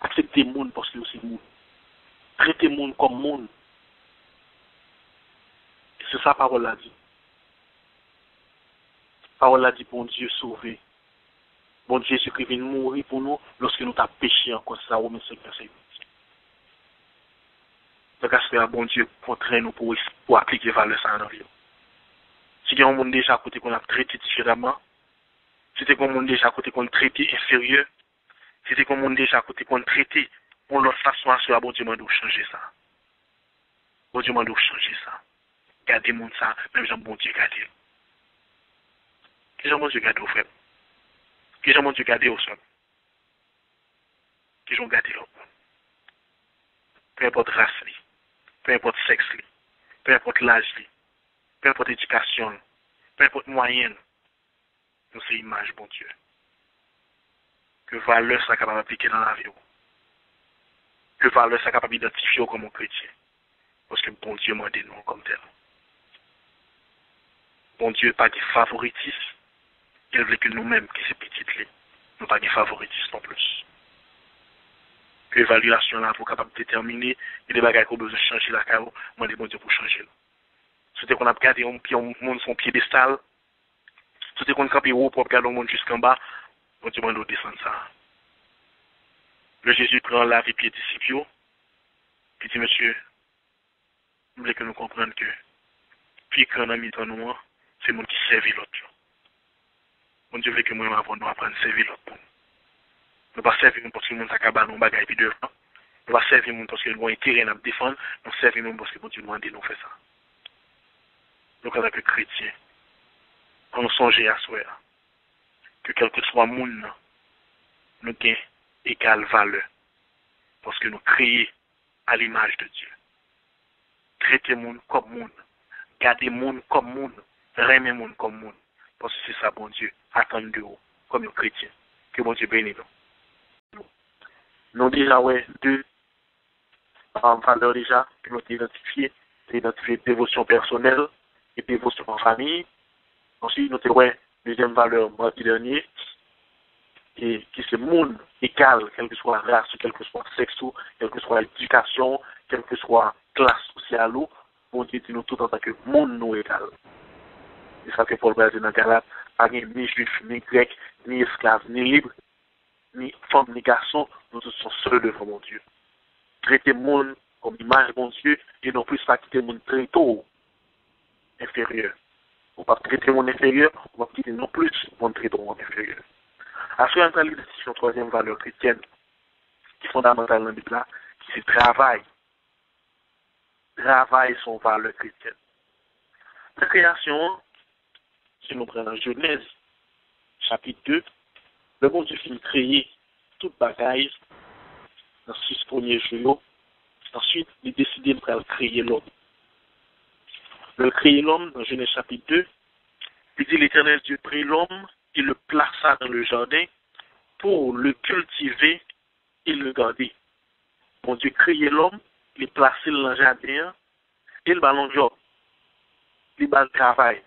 Acceptez le monde parce que c'est le monde. Traitez le monde comme monde. C'est ça la parole l'a dit. La parole l'a dit, bon Dieu sauvé. Bon Dieu, Jésus qui vient mourir pour nous lorsque nous avons péché encore ça, Romains 5, verset 8. Donc, à ce moment, bon Dieu contraint nous pour appliquer valeur ça dans la vie. Si il y a un monde déjà à côté qu'on a traité différemment, si c'est un monde déjà à côté qu'on a traité inférieur, si c'est un monde déjà à côté qu'on a traité pour l'autre façon à ce bon Dieu m'a dû changer ça. Bon Dieu m'a dû changer ça. Gardez mon ça, même Jean bon Dieu gardez. Que Jean bon Dieu gardez au frère. Que Jean bon Dieu gardez au sol. Que Jean gardez au. Peu importe race, peu importe sexe, peu importe l'âge, peu importe l'éducation, peu importe moyenne, nous c'est image, bon Dieu. Que valeur soit capable d'appliquer dans la vie. Que valeur soit capable d'identifier comme un chrétien. Parce que bon Dieu m'a dit non comme tel. Bon Dieu pas de favoritisme. Il veut que nous-mêmes, qui c'est petit, nous pas de favoritisme non plus. Que l'évaluation là pour capable de déterminer et des bagages qu'on besoin de changer la carreau, moi des bon Dieu pour changer. C'était qu'on a regardé un monde son piédestal. C'était qu'on a campé haut pour regarder le monde jusqu'en bas. Bon Dieu m'a descendre ça. Le Jésus prend la vie pied disciples. Puis dit monsieur, je voulais que nous comprenions que puis qu'on a mis dans nous, c'est le monde qui servait l'autre. Bon Dieu voulait que moi avant nous apprendre à servir l'autre. Ne pas servir parce que le monde s'accabane en bagaille puis devant. Nous va servir monde parce que nous avons intérêt à nous défendre, nous servir monde parce que bon Dieu nous demande de nous faire ça. Donc en tant que chrétien, quand nous songeons à soi, que quel que soit le monde, nous avons égale valeur. Parce que nous créons à l'image de Dieu. Traiter le monde comme monde. Garder le monde comme monde. Aimer le monde comme monde. Parce que c'est ça, bon Dieu, attendre de vous, comme un chrétien. Que bon Dieu bénisse nous. Nous déjà, ouais, deux valeurs déjà, que nous identifier. C'est identifier dévotion personnelle et dévotion en famille. Ensuite, nous avons deuxième valeur, mardi dernier, et qui c'est monde égal, quelle que soit la race, quel que soit le sexe, quelle que soit l'éducation, quelle que soit la classe sociale, bon Dieu dit nous tout en tant que monde nous égal. C'est ça que Paul va dire dans Galate, pas ni juif, ni grec, ni esclave, ni libre, ni femme, ni garçon, nous tous sommes seuls devant mon Dieu. Traiter le monde comme image de mon Dieu et non plus pas quitter le monde très tôt inférieur. On ne va pas traiter le monde inférieur, on va quitter non plus le monde très tôt inférieur. À ce moment-là, l'identification troisième valeur chrétienne, qui est fondamentale dans la Bible, qui c'est travail. Travail sont valeur chrétienne. La création, si nous prenons Genèse, chapitre 2, le bon Dieu finit créer toute bagaille dans 6 premiers jours. Ensuite, il décide de créer l'homme. De créer l'homme, dans Genèse chapitre 2, il dit l'Éternel Dieu prit l'homme, il le plaça dans le jardin pour le cultiver et le garder. Bon Dieu créé l'homme, il est placé dans le jardin, et il va le job. Il va le travail.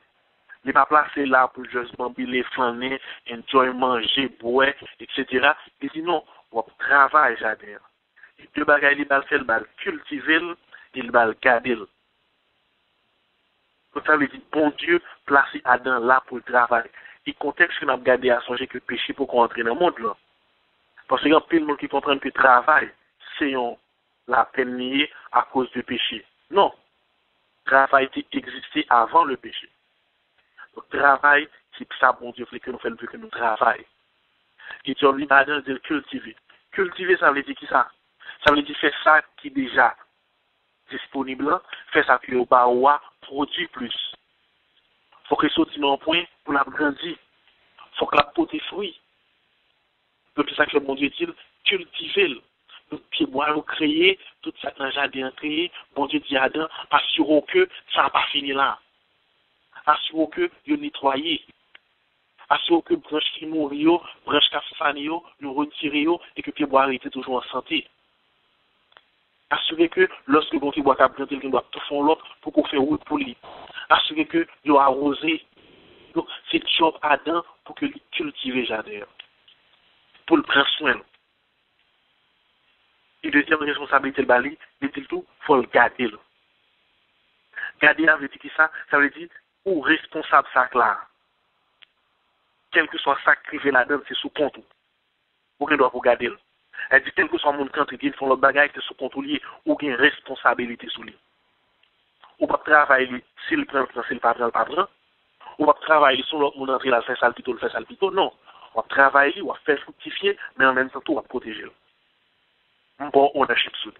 Il va placé là pour juste bambiler, flâner, enjoy, manger, boire, etc. Il dit non, on va travailler jardin. Et deux bagages, il va le faire, il va le cultiver, il va le garder. Donc ça veut dire, bon Dieu, placé Adam là pour le travail. Et contexte que nous avons gardé à songer que le péché pour qu'on entre dans le monde là. Parce qu'il y a plein de monde qui comprennent que le travail, c'est la peine liée à cause du péché. Non. Le travail existait avant le péché. Donc, le travail, c'est ça, bon Dieu, que nous faisons que nous travaillons. Et tu as l'image de cultiver. Cultiver, ça veut dire qui ça? Ça veut dire faire ça qui est déjà disponible, faire ça qui est au bas ou produit plus. Il faut que ça soit un point pour la grandir. Il faut que la porte des fruits. Donc, c'est ça que mon Dieu dit, cultiver. Donc, puis moi, nous créer, tout ça dans le jardin créé, bon Dieu dit Adam, assurons que ça n'a pas fini là. Assurons que vous nettoyez. Assurons que branche qui mourit, branche qui fani, nous retirons et que pied bois était toujours en santé. Assurez que lorsque bon Dieu boit à planter, il doit tout faire l'autre pour qu'on fasse route pour lui. Assurez que vous arrosez. Donc, c'est le job Adam pour que lui cultive le jardin. Pour le prendre soin. Et deuxième responsabilité le bali, c'est tout, il faut le garder. Garder, ça veut dire qui ça? Ça veut dire, ou responsable ça là. Quel que soit ça qui privé là-dedans, c'est sous compte. Ou qu'il doit vous garder. Elle dit, quel que soit mon country qui font l'autre bagaille, c'est sous contrôle, ou qu'il y a une responsabilité sur lui. Ou pas travailler, s'il prend, s'il pas prend, pas prend. Ou pas travailler sur l'autre monde entrer là, faire ça le pito, non. On va travailler, on va faire fructifier, mais en même temps, on va protéger. Bon ownership sur lui.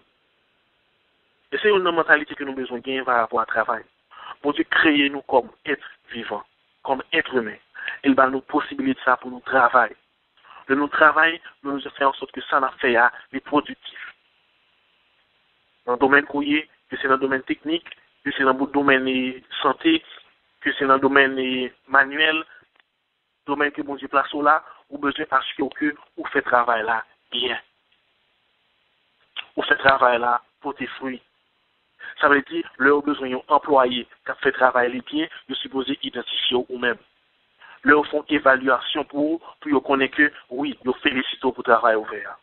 Et c'est une mentalité que nous avons besoin de gagner par rapport au travail. Bon Dieu, créer nous comme être vivant, comme être humain. Il va nous possibiliter ça pour nous travailler. De nous travailler, nous nous faisons en sorte que ça n'a fait à les productifs. Dans le domaine courrier, que c'est dans le domaine technique, que c'est dans le domaine santé, que c'est dans le domaine manuel, domaine que bon Dieu place là, ou besoin d'assurer que vous faites travail là bien. Vous faites travail là pour tes fruits. Ça veut dire, leur besoin d'employés qui fait travail bien, vous supposez identifier vous-même. Leur font évaluation pour connaître que, oui, vous félicitez pour le travail ouvert.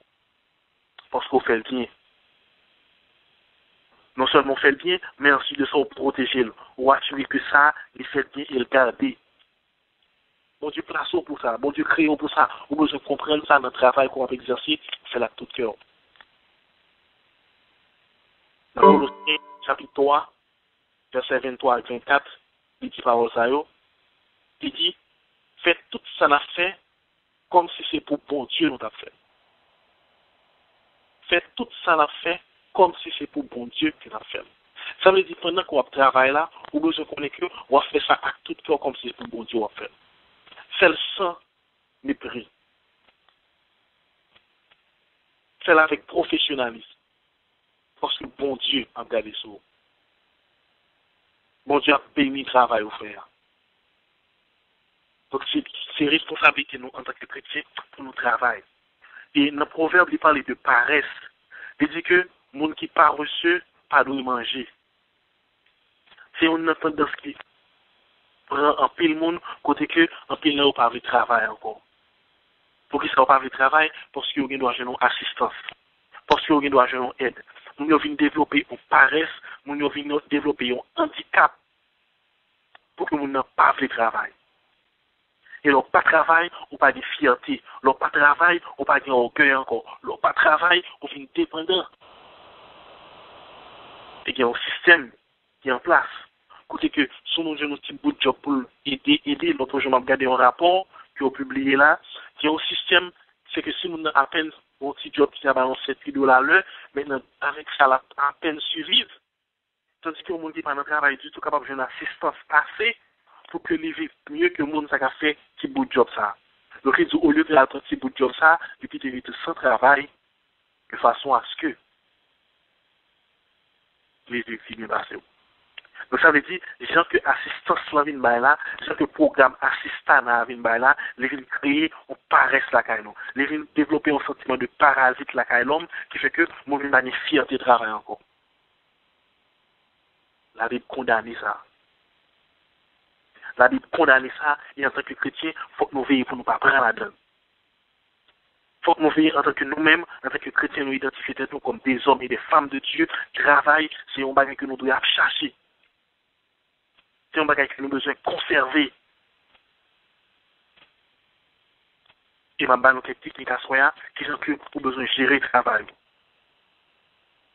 Parce qu'on fait le bien. Non seulement on fait le bien, mais ensuite de ça, on protège, on assurer que ça, il fait le bien et le garder. Bon Dieu place pour ça, bon Dieu crée pour ça, on besoin de comprendre ça dans le travail qu'on va exercer, c'est là tout cœur. Dans Colossiens, chapitre 3, verset 23 et 24, il dit parole ça, il dit, faites tout ça n'a fait comme si c'est pour bon Dieu nous a fait. fait tout ça l'a fait comme si c'est pour bon Dieu qu'il a fait. Ça veut dire pendant qu'on travaille là, ou besoin qu'on est que on va faire ça à tout cœur comme si c'est pour bon Dieu qu'on fait. C'est sans mépris. C'est avec professionnalisme. Parce que bon Dieu a gardé ça. Bon Dieu a béni le travail au faire. Donc c'est responsabilité nous en tant que chrétiens pour nous travailler. Et dans le proverbe, il parle de paresse. Il dit que le monde qui pas reçu, pas doit manger. C'est une tendance qui prend un pile monde côté que un pile n'a pas de travail encore. Pour qu'ils ne pas de travail, parce qu'ils doivent avoir une assistance. Parce qu'ils doivent avoir une aide. Nous devons développer une paresse, nous devons développer un handicap pour que nous n'ayons pas de travail. Et leur pas travail, ou pas de fierté. Leur pas travail, ou pas de orgueil encore. Leur pas travail, ou fin dépendant. Et il y a un système qui est en place. Côté que, si nous avons un petit bout de job pour aider, l'autre jour, on a regardé un rapport qui est publié là, qui est un système, c'est que si nous avons à peine un petit job qui a balancé $7 à l'heure, maintenant, avec ça, là, à peine survivre. Tandis que le monde qui n'a pas de travail du tout capable d'avoir une assistance assez pour que les vivent mieux que le monde qui a fait petit bout de job ça. Donc, il dit, au lieu de faire un petit bout de job ça, et puis d'éviter sans travail, de façon à ce que les victimes bien passent. Donc, ça veut dire, les gens que assistance la vie là, les gens que programme assistant la vie là, les gens créer on paresse la caille les gens développer un sentiment de parasite la caille l'homme qui fait que mon vie n'est fierté de travail encore. La Bible condamne ça. La Bible condamne ça, et en tant que chrétien, il faut que nous veillions pour ne pas prendre la donne. Il faut que nous veillions en tant que nous-mêmes, en tant que chrétiens, nous identifier nous comme des hommes et des femmes de Dieu. Travail, c'est un bagage que nous devons chercher. C'est un bagage que nous avons besoin de conserver. Et ma banque technique à soi, qui sont que nous besoin de gérer le travail.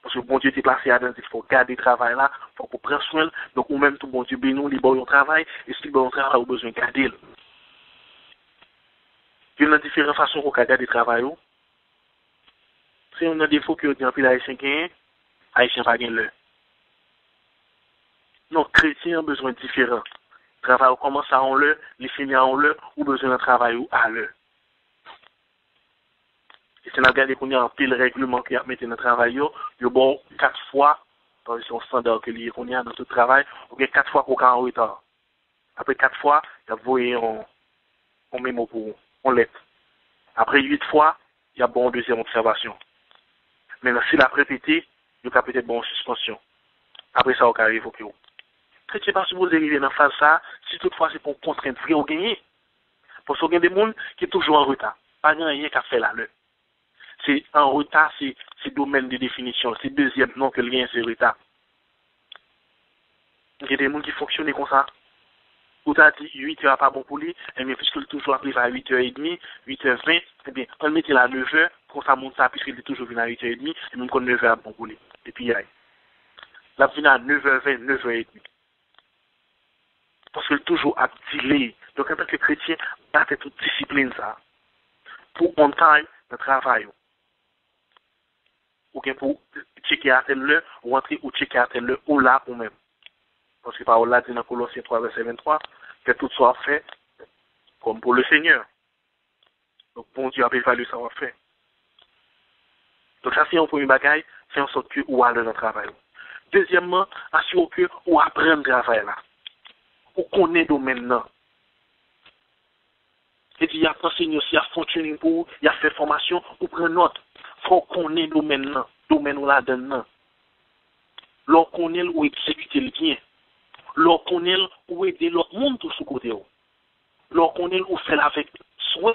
Parce que bon Dieu t'est placé à dans il faut garder le travail là, il faut prendre soin. Donc, ou même tout bon Dieu béni, il bon travail, et si bon travail, on a besoin de garder. Il y a différentes façons qu'on garder le travail. Si on a des fois que on a haïtien gagne, haïtien pas gagne l'heure. Non, chrétien a besoin de différents. Travail commence à en l'heure, les finit en l'heure, ou besoin de travail ou à l'heure. Et si on a regardé qu'on y a un pile règlement qui a mis dans le travail, il y a bon 4 fois, dans le standard que qu'on y a dans tout le travail, il y a 4 fois qu'on est en retard. Après 4 fois, il y a voyé en mémo pour en lettre. Après 8 fois, il y a bon deuxième observation. Maintenant, s'il a répété, il y a peut-être bon suspension. Après ça, on va évoquer. Chrétien, parce que vous arrivez dans la phase ça, si toutefois c'est pour contrainte vrai ou gagner. Parce qu'il y a des gens qui sont toujours en retard. Pas rien qu'à faire là. C'est en retard, c'est domaine de définition. C'est deuxième nom que le lien, c'est retard. Il y a des gens qui fonctionnent comme ça. Ou tu as dit 8 heures pas bon pour lui, mais puisqu'il est toujours arrivé à 8h30, 8h20, eh bien, on le mettait à 9h, quand ça monte ça, puisqu'il est toujours venu à 8h30, et même quand 9h bon pour lui. Et puis, il y a. Là, venu à 9h20, 9h30. Parce qu'il est toujours à delay. Donc, en tant que chrétien, battez toute discipline ça. Pour on time de travail. Ou bien pour checker à telle heure, ou entrer ou checker à telle heure, ou là, ou même. Parce que par là, dit dans Colossiens 3, verset 23, que tout soit fait comme pour le Seigneur. Donc, bon Dieu a évalué ça, on va faire. Donc, ça, c'est un premier bagage, c'est en sorte que ou aller dans le travail. Deuxièmement, assurer que ou apprendre le travail là. Ou connaît le domaine là. Et puis, il y a enseigné aussi, il y a fonctionné pour, il y a fait formation, ou prendre note. Il faut connaître le domaine là, domaine où la donne là. L'on connaît ou exécuter le bien. L'on connaît ou aider l'autre monde tout ce côté. L'on connaît ou faire avec soin.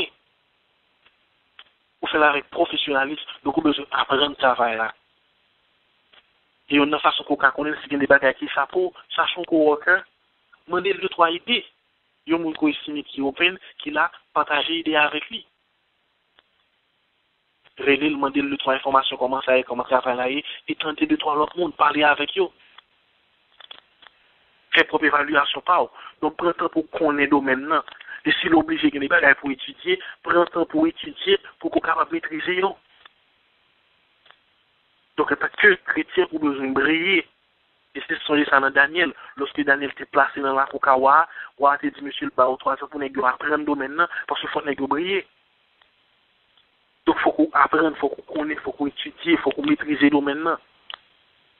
Ou faire avec professionnalisme. Donc, on a besoin d'apprendre le travail là. Et on a façon qu'on connaît si bien des bagages qui chapeau, sachant qu'on worker, demander 2-3 idées. Il y a un monde qui estime qui est open, qui l'a partagé idées avec lui. Relais, demander 2-3 informations, comment ça est, comment travailler, et tenter 2-3 l'autre monde, parler avec eux. Faire propre évaluation par eux. Donc, prends temps pour connaître le domaine là. Et si l'obligé qu'il y a des bagages pour étudier, prends temps pour étudier, pour qu'on soit capable de maîtriser eux. Donc, en tant que chrétien, vous avez besoin de briller. Et c'est ça dans Daniel. Lorsque Daniel était placé dans la Kokawa, ou a dit, monsieur le barreau, 3 ans pour nous apprendre maintenant, parce qu'il faut nous briller. Donc, il faut qu'on apprenne, il faut qu'on connaisse, il faut qu'on étudie, il faut qu'on maîtrise le domaine.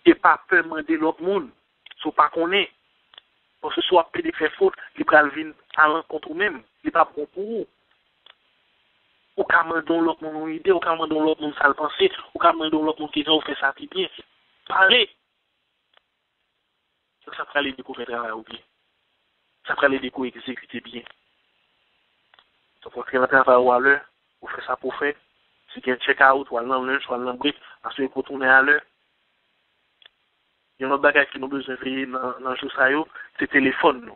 Et pas peur de demander l'autre monde. Si pas qu'on est. Parce que soit peut faire faute, il peut venir à l'encontre même. Il n'est pas bon pour vous. Ou quand demander l'autre monde une idée, ou quand demander l'autre monde ça le penser, ou quand demander l'autre monde qui dit, on fait ça bien. Parlez. Ça fera les décos faire travail bien. Ça fera les décos exécuter bien. Donc, pour faire un travail à l'heure, vous faites ça pour faire. Si vous avez un check-out, ou à l'heure, ou à l'heure, ensuite vous retournez à l'heure. Il y a un autre bagage qui nous besoin de faire dans le jour, c'est le téléphone.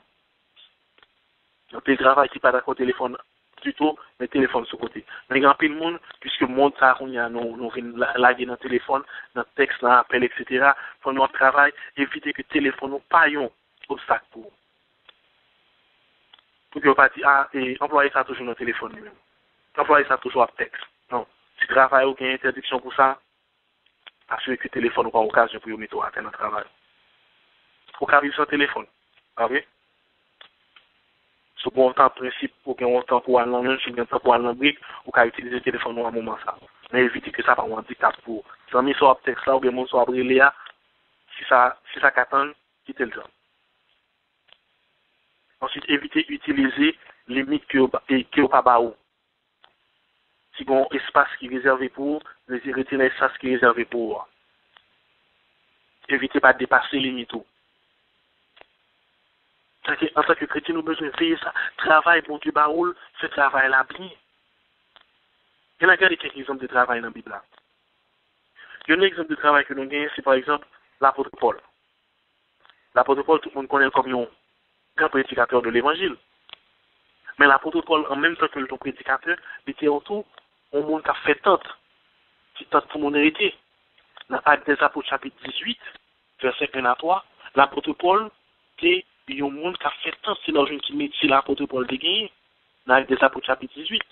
Donc, le travail qui n'est pas d'accord téléphone du tout, mais le téléphone sur le côté. Mais il y a un peu de monde, puisque le monde, ça, nous venons laguer dans le téléphone, dans le texte, dans l'appel, etc. Pour notre travail, éviter que le téléphone nous pas un obstacle pour vous. Pour que vous ne pas dire, ah, et employer ça toujours dans le téléphone lui-même. Employer ça toujours à texte. Non. Si vous travaillez ou qu'il y a une interdiction pour ça, assurez que le téléphone n'a pas occasion pour vous mettre à terre dans le travail. Vous pouvez vivre sans téléphone. Ah oui? Si vous avez un principe pour qu'il y ait un temps pour aller en lunch, un temps pour aller en brique, vous pouvez utiliser le téléphone à un moment ça. Mais évitez que ça ne soit un handicap pour vous. Si vous avez un texte là, ou bien soit brûlé là, si ça qu'attend, quittez le temps. Ensuite, évitez d'utiliser les limites qui n'ont pas baou. Si vous avez un espace qui est réservé pour vous, retirez l'espace qui est réservé pour vous. Évitez pas de dépasser les limites. En tant que chrétien, nous avons besoin de faire ça. Travail pour Dieu, baoul, ce travail-là bien. Il y a quelques exemples de travail dans la Bible. Il y a un exemple de travail que nous gagnons, c'est par exemple l'apôtre Paul. L'apôtre Paul, tout le monde connaît comme un grand prédicateur de l'évangile. Mais l'apôtre Paul, en même temps que le prédicateur, il était autour, au monde qui a fait tente. Qui tente pour mon héritier. Dans Actes des Apôtres, chapitre 18, verset 1 à 3, l'apôtre Paul était un monde qui a fait tente. C'est l'argent qui met l'apôtre Paul de gagner. Dans Actes des Apôtres, chapitre 18.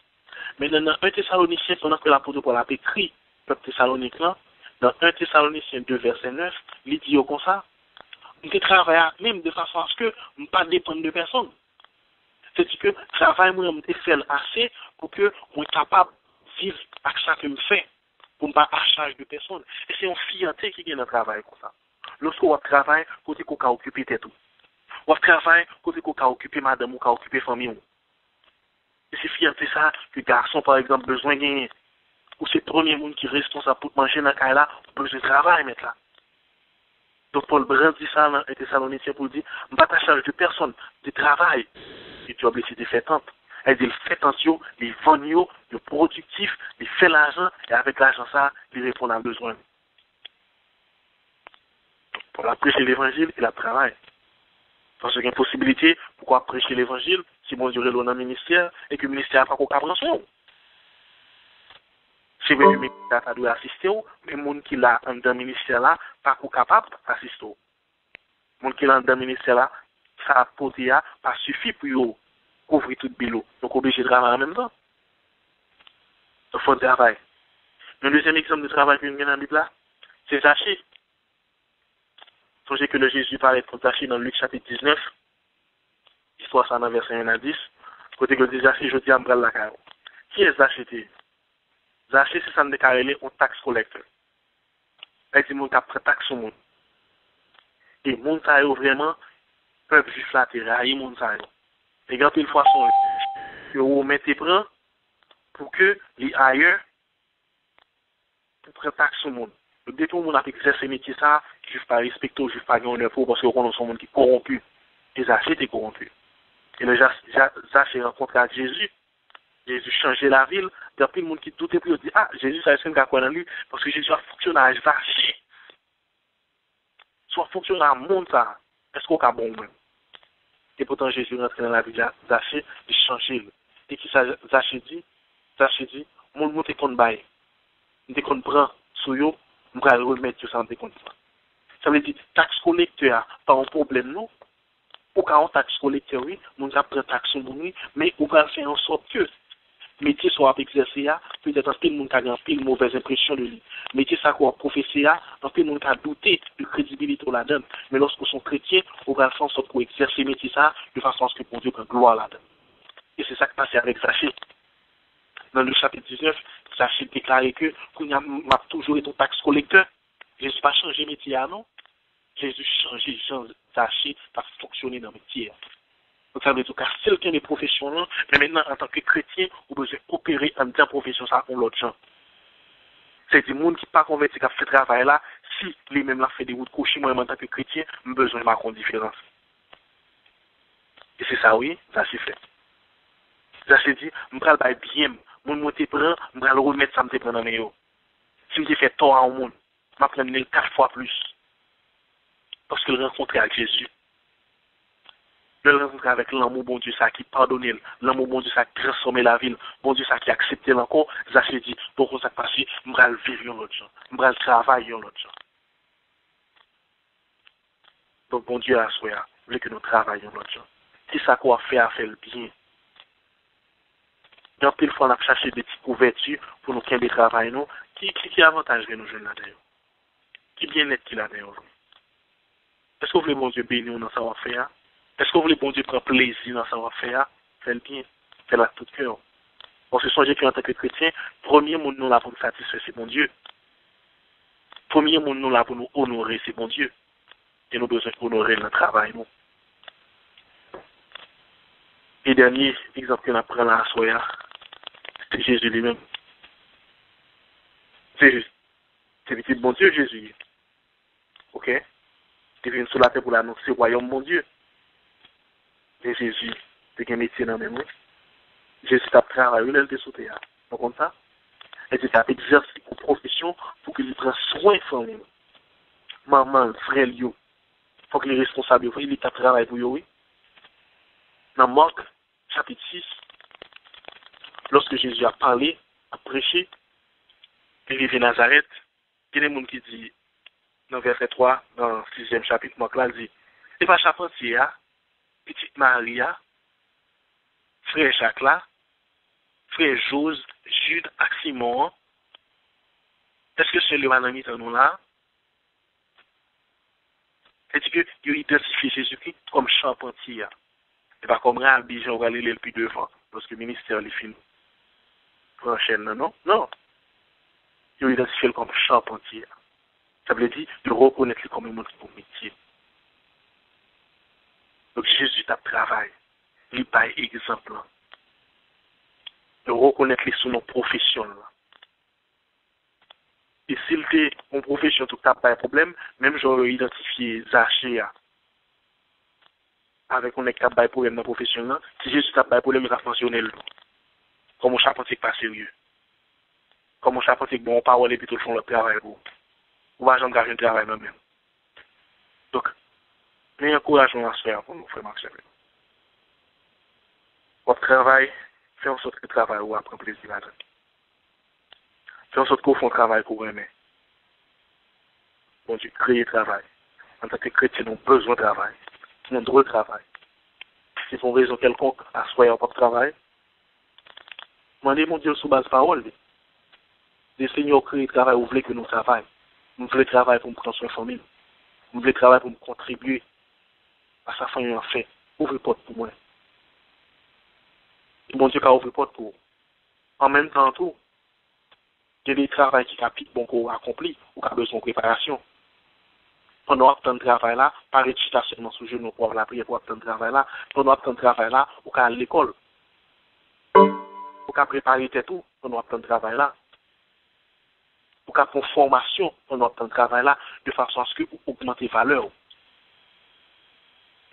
Mais dans 1 Thessaloniciens, pendant que l'apôtre Paul a écrit peuple thessalonique là, dans 1 Thessaloniciens 2, verset 9, il dit comme ça, on travaille même de façon à ce que on ne pas dépendre de personne. C'est-à-dire que travail, moi, je fait assez pour que on est capable de vivre avec ça que je fais, pour ne pas à charge de personne. Et c'est une fierté qui vient dans le travail comme ça. Lorsqu'on travaille, côté qu'on a occupé tout. On travaille, côté qu'on a occupé madame ou qu'on a occupé famille. Et c'est fierté ça que garçon, par exemple, besoin de gagner. Ou c'est le premier monde qui est responsable pour manger dans le cas là, on besoin de travail, mettre là. Donc, Paul brandit ça dans un Thessaloniciens pour dire, je ne pas à charge de personne, de travail. Et tu as obligé de faire tant. Elle dit, il fait attention, il vend, il est productif, il fait l'argent, et avec l'argent ça, il répond à besoin. Pour la prêcher l'évangile, il a travail. Parce qu'il y a une possibilité, pourquoi prêcher l'évangile, si mon Dieu est dans le ministère, et que le ministère n'a pas qu'au compréhension. Si le ministère a dû assister, mais le monde qui l'a dans le ministère là, pas qu'au capable d'assister. Le monde qui l'a dans le ministère là, ça a porté à, pas suffit pour couvrir tout le bilo. Donc, obligé de travailler en même temps. Donc, il faut travailler. Le deuxième exemple de travail que nous avons dans la Bible là, c'est Zachée. Songez que le Jésus parlait de Zachée dans Luc chapitre 19, histoire ça dans verset 1 à 10. Côté que dit Zachée, je dis à la carrière. Qui est Zachée? Zachée, c'est ça de carrière, un taxe collecteur. Elle dit, mon cap taxe sur monde. Et mon taille vraiment, peuvent juste flatter, railler mon taille. Et quand une fois son, que vous mettez prend, pour que les ailleurs, pour prendre taxe sur monde. Donc, dès que le monde a exercé ce métier, ça, je ne pas respecter, je ne pas gagner pour parce que on a un monde qui est corrompu. Et Zachée était corrompu. Et le Zachée rencontré avec Jésus. Jésus changeait la ville. Depuis le monde qui doutait plus, dit, ah, Jésus, ça est-ce qu'on dans lui, parce que Jésus a fonctionné à Zachée. Soit fonctionné à monde, ça. Est-ce qu'on a bon même? Et pourtant, Jésus rentre dans la vie de Zachée, il change. Et qui ça, Zachée dit? Zachée dit, mon monde est qu'on baille. On est qu'on prend sur eux, on va remettre tout ça en décompte. Ça veut dire, taxe collecteur, pas un problème, non? Ou quand on taxe collecteur, oui, on a pris taxe sur nous, mais on va faire en sorte que le métier soit exercé, peut-être un pile, on a une pile mauvaise impression de lui. Mettez ça quoi, prophétie, en fait, nous avons douté de crédibilité là-dedans. Mais lorsque nous sommes chrétiens, on va faire en sorte pour exercer métier ça, de façon à ce que pour Dieu prenne gloire là-dedans. Et c'est ça qui passe avec Zachée. Dans le chapitre 19, Zachée déclarait que m'a toujours été un taxe collecteur. Jésus n'a pas changé métier, non? Jésus changé, Zachée pour fonctionner dans le métier. Donc ça veut dire que si quelqu'un est professionnel, mais maintenant en tant que chrétien, vous devez opérer en disant profession ça pour l'autre gens. C'est des gens qui ne sont pas convertis qui ont fait ce travail là, si lui-même l'a fait des routes couchées, moi en tant que chrétien, j'ai besoin de ma différence. Et c'est ça, oui, ça c'est fait. Ça c'est dit, je vais le bien, mon monte prend, je vais le remettre ça me prend dans mes yeux. Si je fais tort au monde, je vais prendre 4 fois plus. Parce que le rencontrer avec Jésus. Le rencontrer avec l'amour, bon Dieu, ça qui pardonne, l'amour, bon Dieu, ça qui transforme la ville, bon Dieu, ça qui accepte encore, ça se dit, donc ça passe, je vais le vivre l'autre gens, je vais le travailler l'autre gens. Donc, bon Dieu, à soi, il veut que nous travaillions l'autre gens. Si ça quoi faire le bien. Donc, pile fois, on a cherché des petites couvertures pour nous qu'un des travail, nous. Qui avantage que nous jeunes là-dedans? Qui bien-être qu'il a d'ailleurs? Est-ce que vous voulez, bon Dieu, bénir dans savoir-faire? Est-ce que vous voulez, bon Dieu, prendre plaisir dans savoir-faire? Faites le bien. Faites-le à tout cœur. Parce que songez qu'en tant que chrétien, premier monde nous là pour nous satisfaire, c'est bon Dieu. Premier monde nous là pour nous honorer, c'est bon Dieu. Et nous avons besoin d'honorer notre travail, nous. Et dernier exemple que nous apprenons là à Soya, c'est Jésus lui-même. C'est petit bon Dieu, Jésus. Ok? Il vient sur la terre pour l'annoncer le royaume, mon Dieu. Et Jésus, c'est un métier dans le même. Jésus a travaillé, il était sous terre. Vous comprenez ça? Et c'est à exercer une profession pour qu'il prenne soin de famille. Maman, frère, il faut qu'il est responsable, il a travaillé pour lui, oui. Dans Marc, chapitre 6, lorsque Jésus a parlé, a prêché, il est venu à Nazareth, il y a des gens qui disent, dans verset 3, dans le 6e chapitre, Marc là, il dit, et pas charpentier, petite Maria, frère Jacques là, frère Jose, Jude, et Simon, est-ce que c'est le manami dans nous là? C'est-à-dire qu'il identifie Jésus-Christ comme charpentier. Et pas comme Rabbi, on va aller le plus devant, parce que le ministère est fini. Prochaine, non? Non. Il identifie comme charpentier. Ça veut dire de reconnaître comme un monde pour métier. Donc Jésus a travaillé. Il pas exemple. De reconnaître les sous nos professions. Et s'il était en profession, tout n'a pas de problème, même j'aurais identifié Zachée avec un capable de problème dans la profession. Si Jésus n'a pas de problème, il va fonctionner. Comme un charpentier pas sérieux. Comme un charpentier bon parole et puis tout le fond le travail pour. Ou va jamais garder le travail même. Donc, mais encourageons à se faire pour nous faire marcher. Votre travail, fait en sorte que le travail ou apprend plaisir là-dedans. Fait en sorte qu'on fait un travail pour aimer. Bon Dieu, créer travail. En tant que chrétien, nous avons besoin de travail. Nous avons droit de travail. Si pour une raison quelconque, à soi, pas de travail, demandez mon Dieu sous base parole. Les seigneurs créent le travail, vous voulez que nous travaillions. Nous voulons travailler pour me prendre soin de la famille. Nous voulons travailler pour me contribuer à sa famille en fait. Ouvrez porte pour moi. Et bon Dieu, qui ouvre porte pour. En même temps, tout. Il y a des travaux qui capent bon qu'on accompli ou qui a besoin de préparation. Pendant que le travail là, pas récitation seulement sous genou pour la prière pour le travail là. Pendant que le travail là, ou qu'à l'école. Ou qu'à préparer tout pendant que le travail là. Ou qu'à faire formation pendant que le travail là, de façon à ce que vous augmentez les valeurs.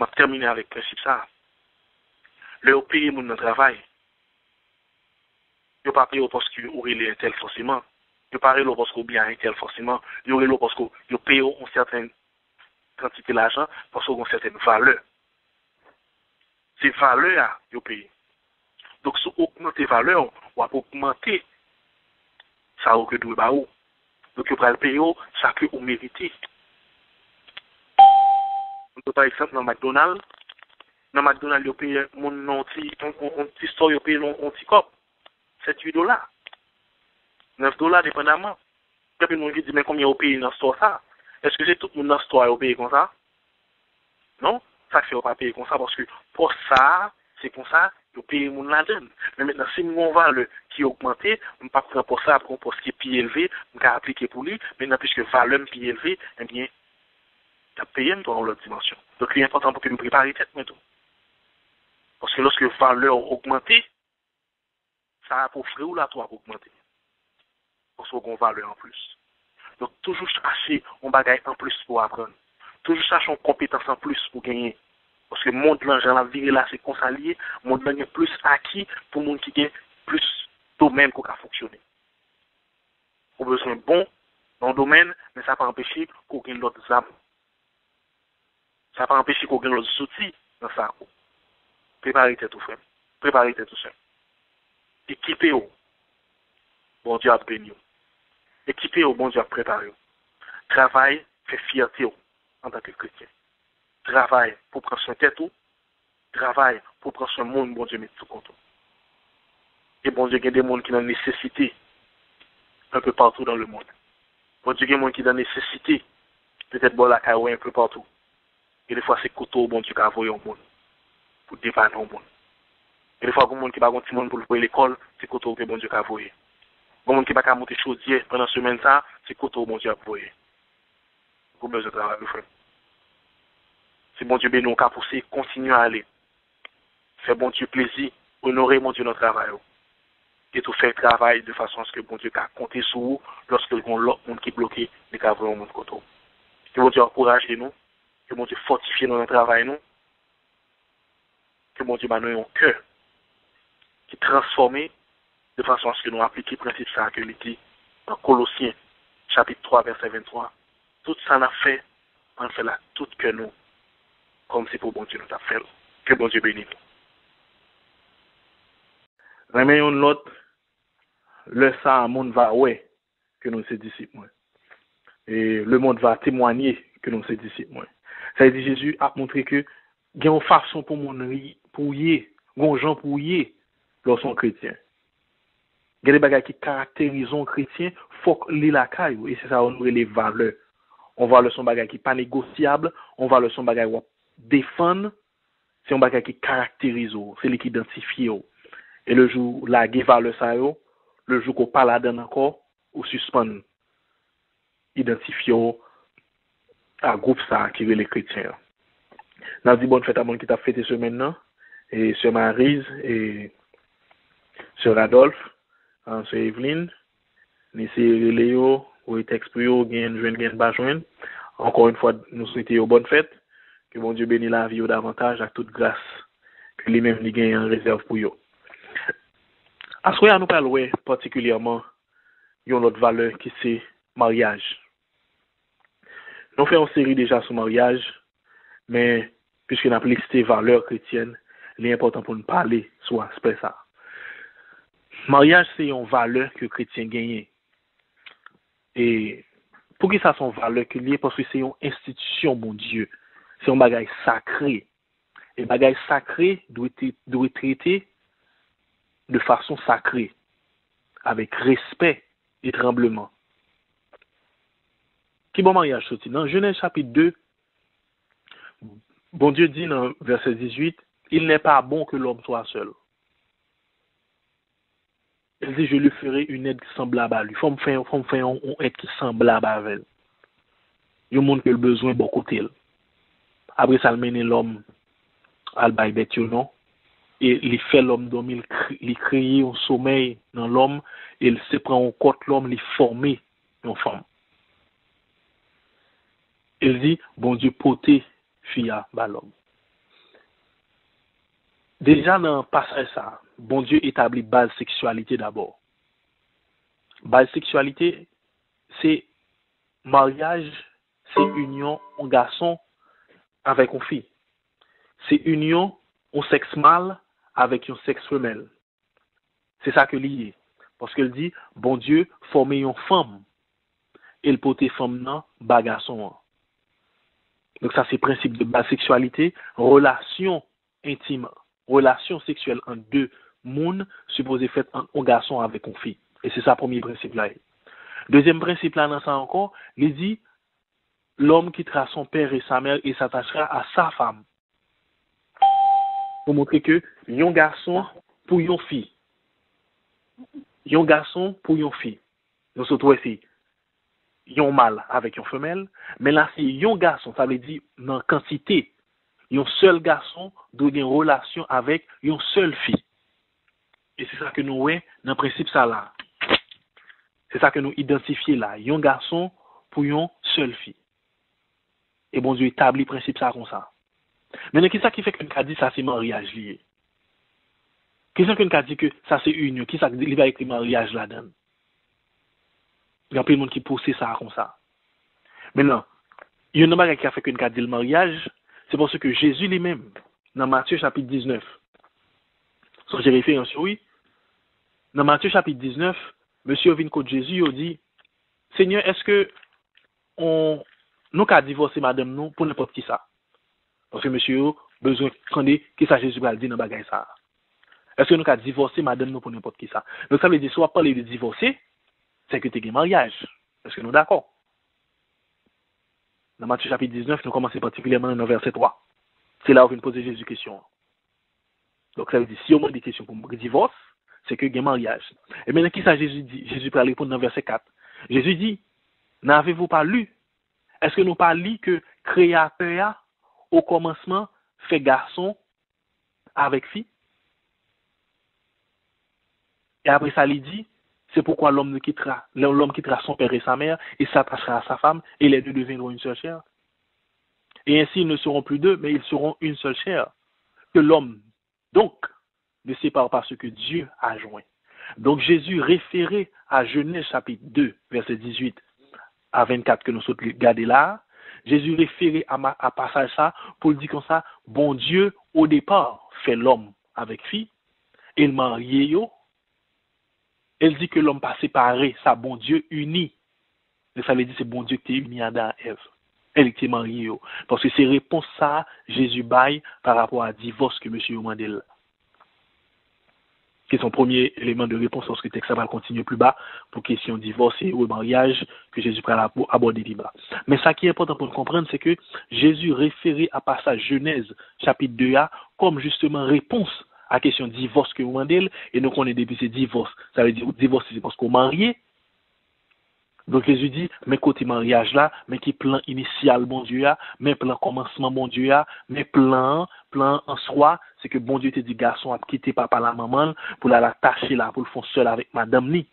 Je vais terminer avec le principe ça. Le payer mon travail. Je ne pas payer parce que vous avez un tel forcément. Je ne pas payer parce que vous bien un tel forcément. Je ne pas parce que vous payez une certaine quantité d'argent parce que vous avez une certaine valeur. C'est valeur que vous payez. Donc, si vous augmentez les valeurs, vous allez augmenter ça que vous avez. Donc, vous allez payer ça que vous méritez. Par exemple, dans McDonald's, vous payez mon petit store, vous payez un petit cop. $7-8. $9 dépendamment. Il y a des gens qui disent, mais combien au pays dans ce ça? Est-ce que c'est tout le monde dans ce au pays comme ça? Non? Ça fait pas payer comme ça parce que pour ça, c'est comme ça, le pays moun la donne. Mais maintenant, si mon valeur qui est augmenté, on ne peut pas prendre pour ça, pour ce qui est plus élevé, on peut appliquer pour lui. Maintenant, puisque valeur est plus élevée, eh bien, tu as payé dans l'autre dimension. Donc, il est important pour que nous préparions tête maintenant. Parce que lorsque valeur augmentée, ça a pour frère ou la toi augmenter. Parce qu'on a valeur en plus. Donc, toujours chercher un bagage en plus pour apprendre. Toujours chercher une compétence en plus pour gagner. Parce que le monde là, j'en ai viré là, c'est consalié. Le monde là, il y a plus acquis pour le monde qui gagne plus domaine qu'on a fonctionné. On a besoin bon dans le domaine, mais ça ne peut pas empêcher qu'on gagne l'autre âme. Ça ne peut pas empêcher qu'on gagne l'autre outils dans ça. Préparez tout frère. Préparez tout ça. Équipez-vous. Bon Dieu a béni. Équipez-vous, bon Dieu a préparé. Travail fait fierté en tant que chrétien. Travail pour prendre soin de tête. Travail pour prendre soin du monde, bon Dieu, met tout compte. Et bon Dieu, il y a des gens qui ont nécessité un peu partout dans le monde. Bon Dieu, il y a des gens qui ont nécessité peut-être bon la caille un peu partout. Et des fois, c'est couteau, bon Dieu, qui a envoyé au monde pour dépanner au monde. Et des fois, il y a des gens qui n'ont pas de monde pour l'école, c'est couteau que bon Dieu qui a envoyé. Il y a des gens qui n'ont pas monter chaudier pendant la semaine, c'est couteau, bon Dieu, qui a envoyé. Vous avez besoin de travail, frère. Si bon Dieu béni, on a poussé, continuez à aller. Fais bon Dieu plaisir, honorer mon Dieu notre travail. Et tout faire travail de façon à ce que bon Dieu a compté sur vous lorsque l'autre monde qui est bloqué, mais qui a vraiment mon côté. Que bon Dieu encourage nous, que bon Dieu fortifie notre travail, nous. Que bon Dieu nous un cœur qui est transformé de façon à ce que nous appliquions le principe ça que il dit dans Colossiens, chapitre 3, verset 23. Tout ça n'a fait, on fait là, tout que nous, comme c'est pour bon Dieu nous a fait. Que bon Dieu bénisse nous. Remettons l'autre, le ça, le monde va ouais que nous sommes disciples. Et le monde va témoigner que nous sommes disciples. Ça veut dire Jésus a montré que il y a une façon pour mon pour y, gon gens pour y lorsqu'on chrétien. Il y a des bagages qui caractérisent un chrétien, faut qu'il la caille et c'est ça on les valeurs. On va le son bagage qui pas négociable, on va le son bagage défendre, c'est un bagage qui caractérise, c'est lui qui identifie. Et le jour la guerre valeur ça le jour qu'on parle là encore ou suspend identifier à groupe ça qui est les chrétiens. N'a dit bonne fête à mon qui t'a fêté ce maintenant et sur Maryse et sur Adolphe, sur Evelyne, ni c'est Léo ou texte pour yo gain joindre pas joindre. Encore une fois nous souhaitons bonne fête, que bon Dieu bénisse la vie au davantage avec toute grâce que lui-même lui gagne en réserve pour yo. Assoya nous parlons particulièrement d'une autre valeur qui c'est mariage. Nous faisons une série déjà sur mariage, mais puisque nous avons listé valeurs chrétiennes, il est important pour nous parler sur l'aspect ça. Mariage, c'est une valeur que les chrétiens gagnent. Et pour que ça soit une valeur que lié, parce que c'est une institution, mon Dieu. C'est un bagage sacré. Et bagage sacré doit être traité de façon sacrée, avec respect et tremblement. Qui bon mariage sorti? Dans Genèse chapitre 2, bon Dieu dit dans verset 18, il n'est pas bon que l'homme soit seul. Il dit, je lui ferai une aide semblable à lui. Il faut me faire une aide qui semblable à elle. Il y a un monde qui a besoin de beaucoup de après ça, il mène l'homme à l'baïbet, non? Et il fait l'homme dormir, il crée un sommeil dans l'homme, et il se prend en côte l'homme, il forme une femme. Il dit, bon Dieu, poté, fille à l'homme. Déjà dans le passage ça, bon Dieu établit base sexualité d'abord. Base sexualité, c'est mariage, c'est union en garçon avec une fille. C'est union en sexe mâle avec un sexe femelle. C'est ça que lié. Parce qu'il dit, bon Dieu, former une femme. Et le poté femme nan, ba garçon. Donc ça c'est principe de base sexualité, relation intime, relation sexuelle entre deux mondes supposé faite entre un garçon avec une fille. Et c'est ça premier principe là. Deuxième principe là dans ça encore, il dit l'homme quittera son père et sa mère et s'attachera à sa femme. Pour montrer que yon garçon pour yon fille. Yon garçon pour yon fille. Nous surtout ici, yon mâle avec yon femelle, mais là c'est yon garçon, ça veut dire dans quantité. Yon seul garçon doit avoir une relation avec yon seule fille. Et c'est ça que nous voyons dans le principe ça là. C'est ça que nous identifions là. Yon garçon pour yon seule fille. Et bon Dieu établit le principe ça comme ça. Maintenant, qu'est-ce qui fait que nous dit ça c'est mariage lié? Qu'est-ce que nous dit que ça c'est union? Qui ça qui va écrire mariage là-dedans? Il y a plein de monde qui pousse ça comme ça. Maintenant, il y a une chose qui a fait que nous dit le mariage, c'est parce que Jésus lui-même, dans Matthieu chapitre 19, so j'ai référence oui, dans Matthieu chapitre 19, monsieur vient contre Jésus, il dit, Seigneur, est-ce que nous avons divorcé madame nous pour n'importe qui ça? Parce que monsieur besoin de connaître qui ça Jésus va dire dans bagay ça. Est-ce que nous avons divorcé madame nous pour n'importe qui ça? Donc ça veut dire soit parler de divorcer, c'est que tu as un mariage. Est-ce que nous sommes d'accord? Dans Matthieu chapitre 19, nous commençons particulièrement dans verset 3. C'est là où on vient poser Jésus question. Donc ça veut dire, si on a des questions pour le divorce, c'est que il y a un mariage. Et maintenant, qui ça Jésus dit? Jésus peut répondre dans verset 4. Jésus dit, n'avez-vous pas lu? Est-ce que nous pas lu que Créateur, au commencement, fait garçon avec fille? Et après ça, il dit, c'est pourquoi l'homme quittera son père et sa mère et s'attachera à sa femme et les deux deviendront une seule chair. Et ainsi, ils ne seront plus deux, mais ils seront une seule chair. Que l'homme, donc, ne sépare pas ce que Dieu a joint. Donc, Jésus référé à Genèse chapitre 2, verset 18 à 24 que nous sommes regardés là, Jésus référé à passage ça pour dire comme ça, bon Dieu, au départ, fait l'homme avec fille, et le marié yo. Elle dit que l'homme pas séparé, ça bon Dieu uni. Mais ça veut dire c'est bon Dieu qui est uni à Adam et Ève. Elle était mariée. Parce que c'est réponse ça, Jésus baille par rapport à divorce que monsieur Mandel. Qui est son premier élément de réponse lorsque le texte va continuer plus bas pour question divorce et ou mariage que Jésus prend pour aborder débat. Mais ça qui est important pour nous comprendre, c'est que Jésus référé à passage Genèse chapitre 2a comme justement réponse à la question divorce que vous demandez, et nous connaissons depuis ce divorce. Ça veut dire divorce, c'est parce qu'on marié. Donc Jésus dit, mais côté mariage là, mais qui plan initial bon Dieu a, mais plan commencement bon Dieu a, mais plan en soi, c'est que bon Dieu te dit garçon a quitté papa la maman pour l'attacher là, pour le faire seul avec madame ni.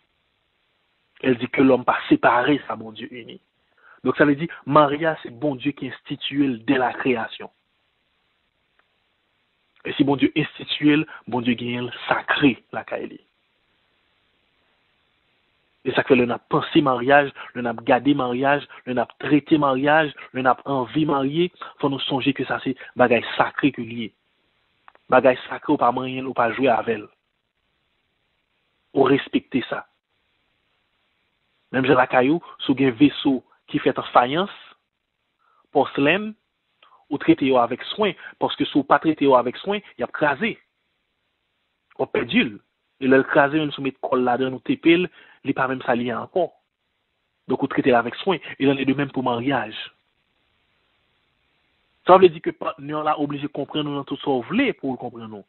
Elle dit que l'homme pas séparé, ça bon Dieu uni. Donc ça veut dire, mariage c'est bon Dieu qui institue dès la création. Et si bon Dieu institue, bon Dieu gagne sacré la Kaeli. Et ça fait le n'a pensé mariage, le n'a gardé mariage, le n'a traité mariage, le n'a envie marié. Faut nous songer que ça c'est bagage sacré que lié. Bagage sacré ou pas moyen ou pas jouer avec elle. Ou respecter ça. Même j'ai la caillou, sous un vaisseau qui fait en faïence, porcelaine, ou traité avec soin, parce que si vous pas traité avec soin, il y a crasé. Ou pédule. Et le crasé, on se met colle là-dedans, on tépile, il n'est pas même sali encore. Donc, vous traitez avec soin. Il en est de même pour mariage. Ça veut dire que nous sommes obligés de comprendre nous dans tout ça pour comprendre nous.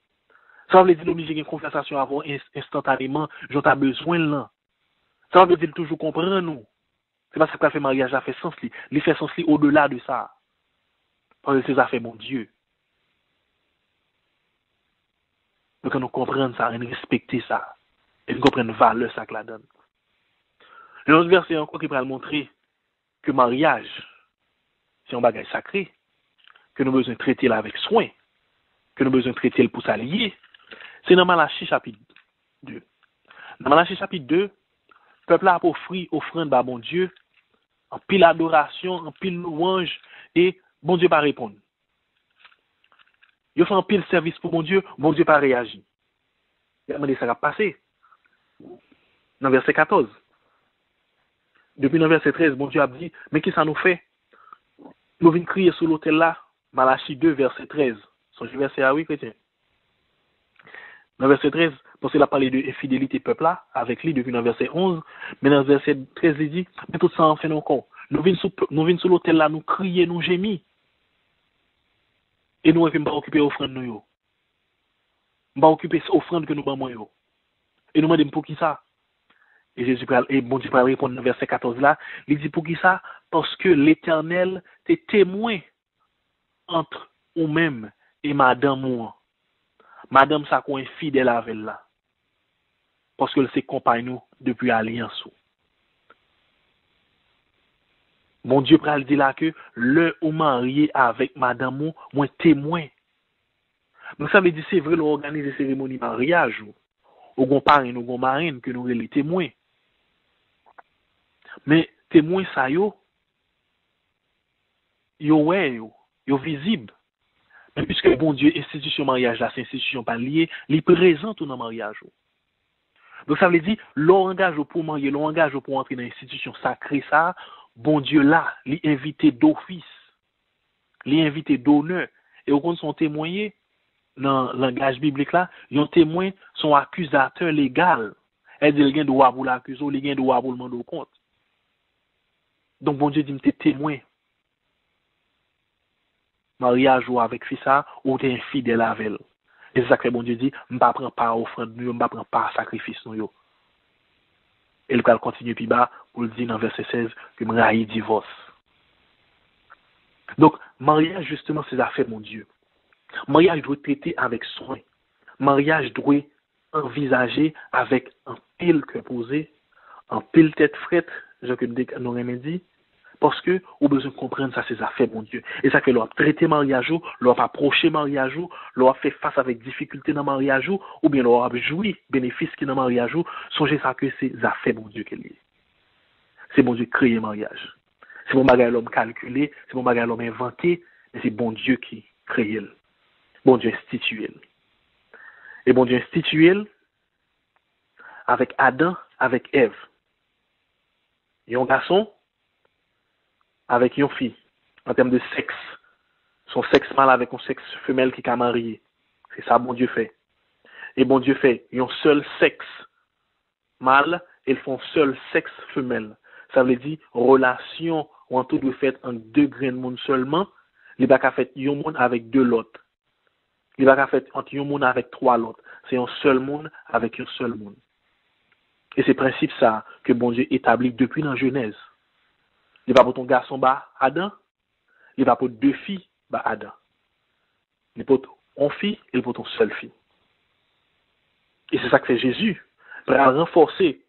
Ça veut dire obligé une conversation à avoir instantanément, j'en ai besoin là. Ça veut dire toujours comprendre nous. C'est pas ça que fait mariage, ça fait sens. Il fait sens au-delà de ça. Parce que c'est ça fait mon Dieu. Donc, nous comprenons ça, nous respecter ça. Et nous comprenons la valeur ça que la donne. Le autre verset encore qui va montrer que mariage, c'est un bagage sacré, que nous avons besoin de traiter là avec soin, que nous avons besoin de traiter pour s'allier, c'est dans Malachie chapitre 2. Dans Malachie chapitre 2, le peuple a offrande à bon Dieu, en pile adoration, en pile louange, et bon Dieu va répondre. Il fait un pile service pour bon Dieu pas réagir. Il a demandé ça va passer. Dans verset 14. Depuis dans verset 13, bon Dieu a dit, mais qui ça nous fait? Nous venons crier sur l'autel là, Malachie 2, verset 13. Son verset à oui, chrétien. Dans verset 13, Parce qu'il a parlé de infidélité peuple là, avec lui depuis le verset 11. Mais dans le verset 13, il dit, mais tout ça en fait encore. Nous venons sur l'hôtel là, nous crier, nous gémir. Et nous ne pouvons pas occuper l'offrande nous. Nous ne pas occuper l'offrande que nous avons. Et nous demandons pour qui ça? Et Jésus et bon Dieu va répondre dans le verset 14 là. Il dit pour qui ça? Parce que l'Éternel est témoin entre vous-même et madame moi. Madame ça qu'on est fidèle avec là. Parce que c'est compagne nous depuis alliance. Mon Dieu pral dit là que le ou marié avec madame ou moi témoin. Donc ça veut dire c'est vrai l'organiser cérémonie mariage ou gon parrain ou gon marraine que nous les témoins. Mais témoin ça yo visible. Mais puisque bon Dieu institution mariage là c'est institution pas liée, il présente dans mariage. Donc ça veut dire l'engage pour marier, l'engage pour entrer dans l'institution sacrée ça, bon Dieu là, l'invité d'office, l'invité d'honneur et au compte son témoigné dans le langage biblique là, yon témoin son accusateur légal. Elle dit il gen droit pour l'accuser, il gen droit pour le demander au compte. Donc bon Dieu dit m'te témoin. Mariage ou avec fils ça ou t'es infidèle avec elle. Et c'est ça que bon Dieu dit, m'pa prend pas offrande nous, m'pa prend pas sacrifice nous yo. Et le continue puis bas pour le dire dans verset 16 que m'raï divorce. Donc mariage justement c'est affaire mon Dieu. Mariage doit être traité avec soin. Mariage doit être envisagé avec un pile que posé, un pile tête frette, je que nous avons dit, parce que on besoin de comprendre ça, ces affaires, mon Dieu. Et ça que l'on a traité mariage, l'on a approché mariage, l'on a fait face avec difficulté dans mariage, ou bien l'on a joui bénéfice qui dans mariage, songez ça que c'est affaires, mon Dieu, qu'elle est. C'est bon Dieu créé mariage. C'est bon bagage l'homme calculé, c'est bon bagage l'homme inventé, mais c'est bon Dieu qui crée. Bon Dieu institué. Et bon Dieu institué avec Adam, avec Ève. Et un garçon avec une fille, en termes de sexe. Son sexe mâle avec un sexe femelle qui est marié. C'est ça bon Dieu fait. Et bon Dieu fait, ils ont seul sexe mâle et ils font seul sexe femelle. Ça veut dire relation ou en tout de fait en deux grains de monde seulement, il n'y a pas fait un monde avec deux l'autre. Il n'y a pas fait entre un monde avec trois l'autre. C'est un seul monde avec un seul monde. Et c'est le principe ça que bon Dieu établit depuis dans Genèse. Il va pour ton garçon bas Adam, il va pour deux filles bas Adam. Il pour ton fille, il pour ton seule fille. Et c'est ça que fait Jésus. Pour renforcer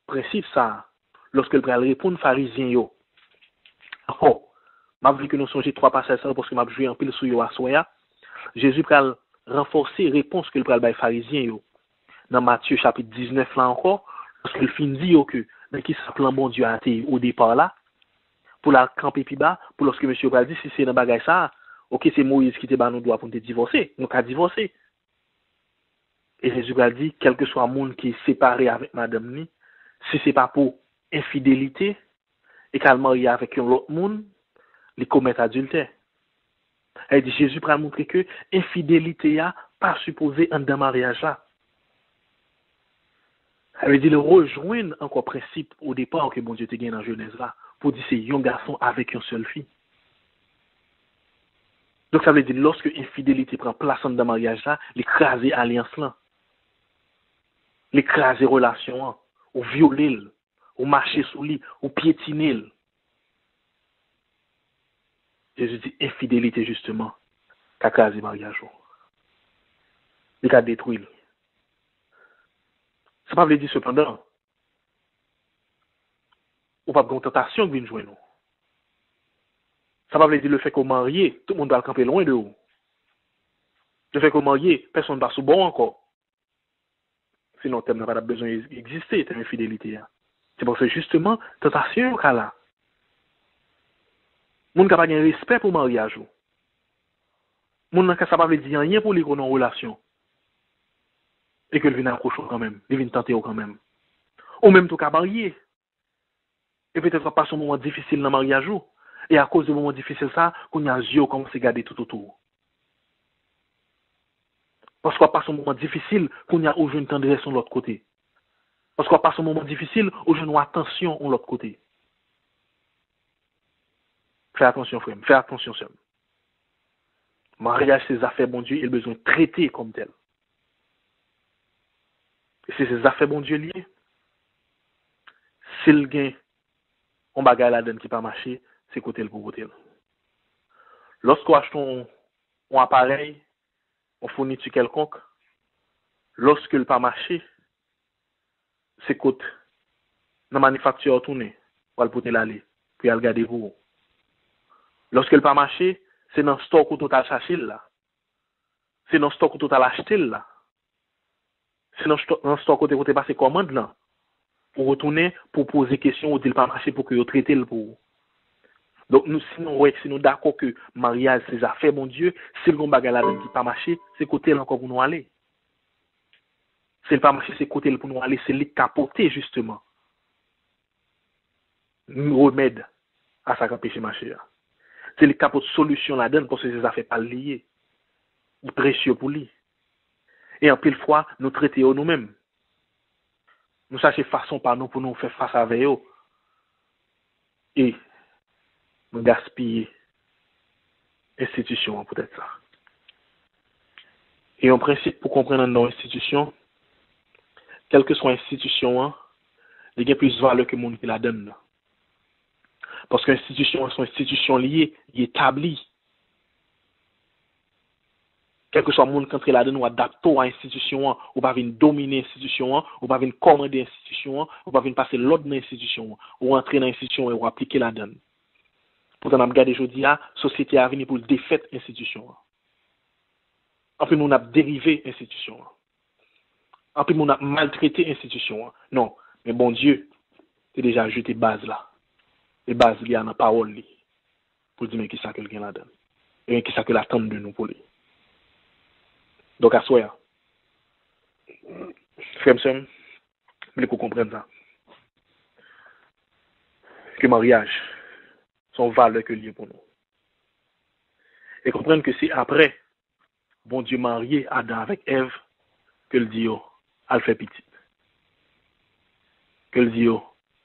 le principe ça, lorsque il va répondre aux pharisiens yo. Oh, m'a vu que nous songeons trois passages parce que m'a joué un peu sur yo à soya. Jésus va renforcer la réponse que il va aux pharisiens yo. Dans Matthieu chapitre 19 là encore, lorsqu'il finit dit que dans qui s'appelle bon Dieu a été au départ là, pour la camper plus bas, pour lorsque monsieur va dire si c'est dans bagage ça, OK, c'est Moïse qui te ba nous droit pour te divorcer, nous qu'a divorcer. Et Jésus va dire quel que soit le monde qui est séparé avec madame ni, si c'est pas pour infidélité et qu'elle marie avec un autre monde, il commet adultère. Elle dit Jésus va montrer que infidélité a pas supposé en dans mariage là. Elle veut dire le rejoindre encore principe au départ que bon Dieu te gagne dans Genèse là pour dire c'est un garçon avec une seule fille. Donc ça veut dire lorsque infidélité prend place dans le mariage là, l'écraser alliance là. L'écraser relation là, ou violer, ou marcher sous lui, ou piétiner. Jésus dit infidélité justement, qu'a crasé mariage. Il a détruit. Ça ne veut pas dire cependant, ou pas de tentation qui vient jouer nous. Ça ne veut pas dire le fait qu'on marie, tout le monde doit le camper loin de vous. Le fait qu'on marie, personne ne va sous bon encore. Sinon, thème n'a pas besoin d'exister, thème infidélité. C'est parce que justement, tentation est là. Moun ka pa gen respect pour mariage. Moun nan ka sa pa vle di rien pour li kon en relation. Et que le vient accrocher quand même, il vient tenter quand même. Ou même tout ka marié. Et peut-être pas son moment difficile dans le mariage. Et à cause du moment difficile ça, qu'on y a yeux commence à garder tout autour. Parce qu'on passe un moment difficile, qu'on y a où une tendresse de l'autre côté. Parce qu'on passe un moment difficile, où je n'ai attention de l'autre côté. Fais attention, frère. Fais attention, sœur. Mariage, c'est affaires, bon Dieu, il a besoin de traiter comme tel. Et c'est ces affaires, bon Dieu, liées. S'il gagne, on bagaille la donne qui pas marché, c'est côté le pour côté. Lorsqu'on achète un appareil, on fourniture quelconque, lorsque le pas marché, c'est côté dans la manufacture tourner, pour le porter l'aller, puis le garder pour. Lorsque le pas marché, c'est dans le stock où total chercher là. C'est dans le stock où total acheter là. C'est dans le stock où tu passer commande là. Pour retourner, pour poser question ou dire pas marché pour que vous traitez le pour. Donc nous si nous d'accord que mariage c'est affaire bon Dieu, si le bagage là qui pas marché, c'est côté là encore pour nous aller. Si le pas marché c'est côté pour nous aller, c'est les capoter justement. Nous remède à ça qu'empêcher marché. C'est les capotes solution là-dedans parce que ces affaires pas liées. Précieux pour lui. Et en pile fois, nous traitons nous-mêmes. Nous cherchons façon par nous pour nous faire face avec eux. Et nous gaspiller l'institution, peut-être ça. Et en principe, pour comprendre nos institutions, quelle que soit l'institution, il y a plus de valeur que le monde qui la donne. Parce que l'institution sont institutions liées, établies. Quel que soit le monde qui entre là-dedans, ou adapté à l'institution, ou pas venir dominer l'institution, ou pas venir commander l'institution, ou pas venir passer l'ordre de l'institution, ou entrer dans l'institution et ou appliquer la-dedans. Pourtant, on a regardé aujourd'hui, la société a venu pour défaire l'institution. En plus, nous avons dérivé l'institution. En plus, nous avons maltraité l'institution. Non, mais bon Dieu, c'est déjà jeté base là. Les bases liées à la parole, pour dire qui ça que quelqu'un là-dedans. Et qui ça que l'attend de nous pour lui. Donc, à soi, frère, je voulais qu'on comprenne ça. Que mariage, son valeur que lié pour nous. Et comprendre que c'est après, bon Dieu marié Adam avec Ève, que le dit, elle fait petite. Que le dit,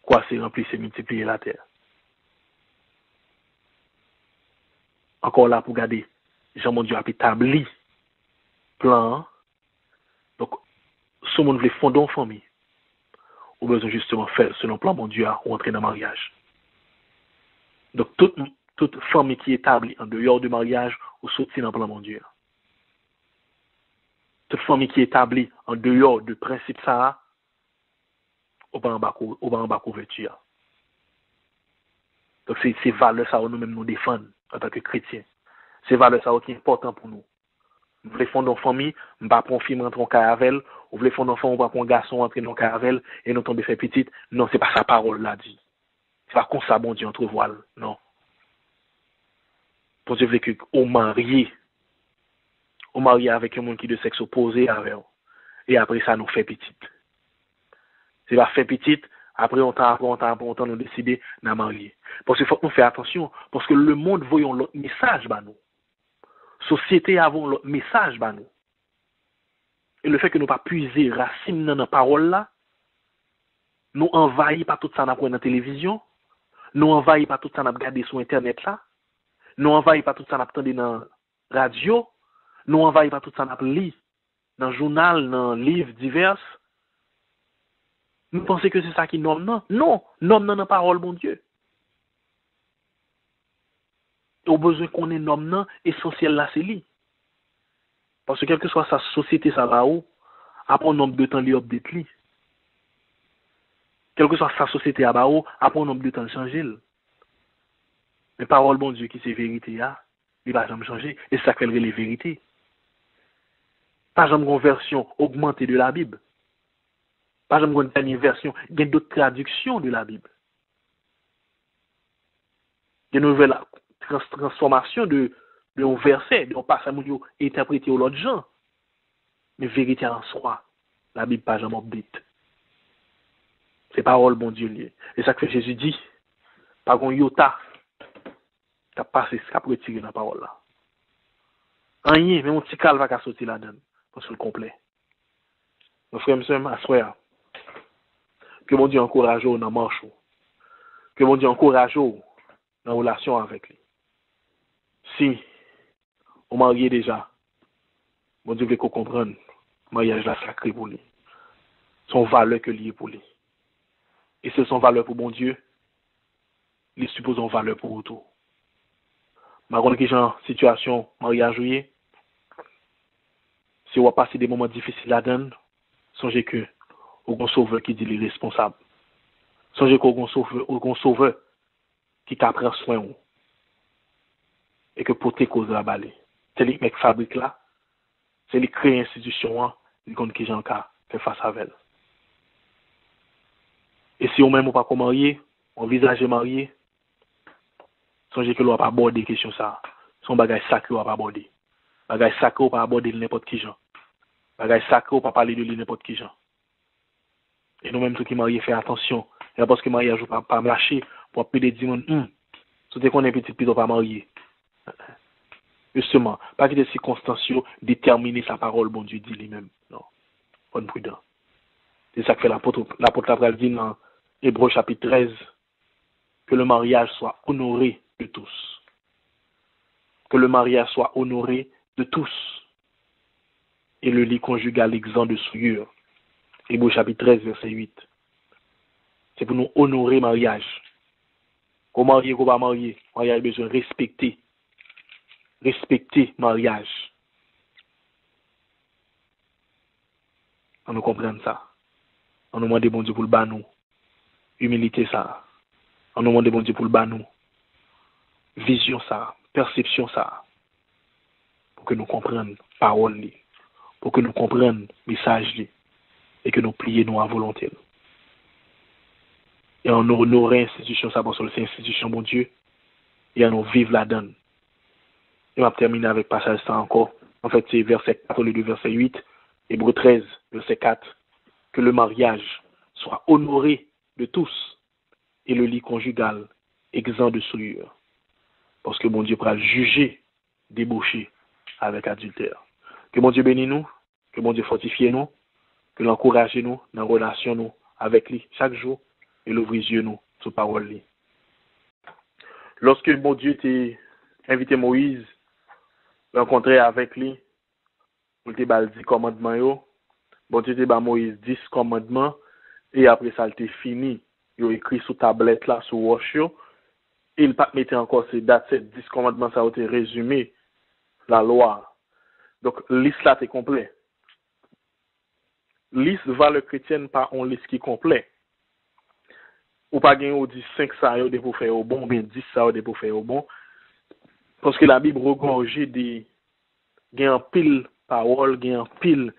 quoi c'est rempli, c'est multiplier la terre. Encore là pour garder, Jean mon Dieu a établi plan. Donc, si on veut fonder une famille, on a besoin justement faire selon plan mon Dieu à entrer dans le mariage. Donc, toute famille qui est établie en dehors du mariage, ou sortir dans le plan mon Dieu. Toute famille qui est établie en dehors du principe ça, on va en bas couverture. Donc, c'est ces valeurs ça nous-mêmes nous défendre en tant que chrétiens. Ces valeurs ça qui est important pour nous. Vous voulez fonder une famille, on va prendre un film entre en caravel, vous voulez fonder un enfant, on va prendre un garçon entrer dans le caravel et nous tomber fait petite. Non, c'est pas sa parole là dit. C'est pas comme ça, bon Dieu, entre voile. Non. Pour Dieu veut que on marie avec un monde qui est de sexe opposé avec eux. Et après ça, nous fait petite. C'est pas fait petite, après on temps nous décider de marier. Parce qu'il faut que nous fassions attention, parce que le monde voyons l'autre message, bah nous. Société avons l'autre message, bah nous. Et le fait que nous pas puiser racine dans nos paroles là, nous envahis par tout ça dans la télévision, nous envahis par tout ça dans regarder sur internet là, nous envahis par tout ça dans dans radio, nous envahis par tout ça dans lire dans journal, dans livres divers. Nous pensons que c'est ça qui nomme non. Non, nomme dans la parole mon Dieu. Au besoin qu'on ait nomme non essentiel là c'est lui. Parce que quelle que soit sa société ça va où, après un nombre de temps lui update lui. Quelle que soit sa société à Bao, après un nombre de temps changer. Mais parole bon Dieu qui c'est vérité là, il va jamais changer et ça fait les vérités. Pas jamais une version augmentée de la Bible. Pas jamais une dernière version, il y a d'autres traductions de la Bible. Il y a une nouvelle transformation de un verset, de un passage interprété au l'autre gens. Mais vérité en soi, la Bible pas jamais update. C'est parole bon Dieu lié. Et ça que Jésus dit, par contre yota, t'as passé ce qu'a retiré dans la parole là. Rien, mais mon petit cal va sortir là-dedans. parce que le complet. Mes frères et sœurs, assoya. Que mon Dieu encourage dans la marche. Que mon Dieu encourage dans la relation avec lui. Si on marié déjà, mon Dieu veut qu'on comprenne, le mariage là sacré pour lui. Son valeur que lié pour lui. Et c'est son valeur pour mon Dieu, il suppose une valeur pour autour. Ma grande situation, mariage, si on va passer des moments difficiles à donner, songez que au grand sauveur qui dit les responsables. Songez qu'au grand sauveur qui prend soin et que pour tes causes la balai. C'est lui qui fabrique là, c'est lui qui crée institution, il compte qui j'en fait face à elle. Et si on même ou pas qu'on marié, on visage marié, songez que l'on va pas aborder question ça. Son bagage sacré on va pas aborder. Bagage sacré on pas aborder n'importe qui gens. Bagage sacré on pas parler de lui n'importe qui gens. Et nous même tout qui marié fait attention. Et parce que mariage pas lâcher pour appeler des monde tout est qu'on est petit plutôt pas marié. Justement, pas que des circonstances déterminer sa parole bon Dieu dit lui-même. Non. On prudent. C'est ça que fait l'apôtre Abraham dit dans Hébreux chapitre 13 que le mariage soit honoré de tous. Que le mariage soit honoré de tous. Et le lit conjugal exempt de souillure. Hébreux chapitre 13, verset 8. C'est pour nous honorer le mariage. Qu'on marie, qu'on va marier. Mariage a besoin de respecter. Respecter le mariage. On nous comprend ça. On nous demande bon Dieu pour le bas nous. Humilité ça. On nous demande bon Dieu pour le bas nous. Vision ça. Perception ça. Pour que nous comprenions parole, pour que nous comprenions message et que nous plions à volonté. Et on honore l'institution ça parce que c'est institution mon Dieu et on nous vivre là-dedans. Et on va terminer avec passage ça encore. En fait, c'est verset 4 au lieu de verset 8, Hébreux 13, verset 4. Que le mariage soit honoré de tous et le lit conjugal exempt de souillure. Parce que mon Dieu pourra juger, débaucher avec adultère. Que mon Dieu bénisse nous, que mon Dieu fortifie nous, que l'encourage nous dans la relation nous avec lui chaque jour et l'ouvre les yeux nous sous parole lui. Lorsque mon Dieu t'a invité Moïse rencontrer avec lui, pour te bal 10 commandements yo, bon Dieu t'a Moïse 10 commandements et après ça il fini, il écrit sur tablette là sur roche yo, et il pas mettre encore ces dates, ces 10 commandements ça a été résumé la loi. Donc liste là est complet. Liste valeur chrétienne pas on liste qui complet. Ou pas gagner ou 10 5 ça yo de pour faire au bon, bien 10 ça de pour faire au bon. Parce que la Bible regorge des gain pile parole, gain pile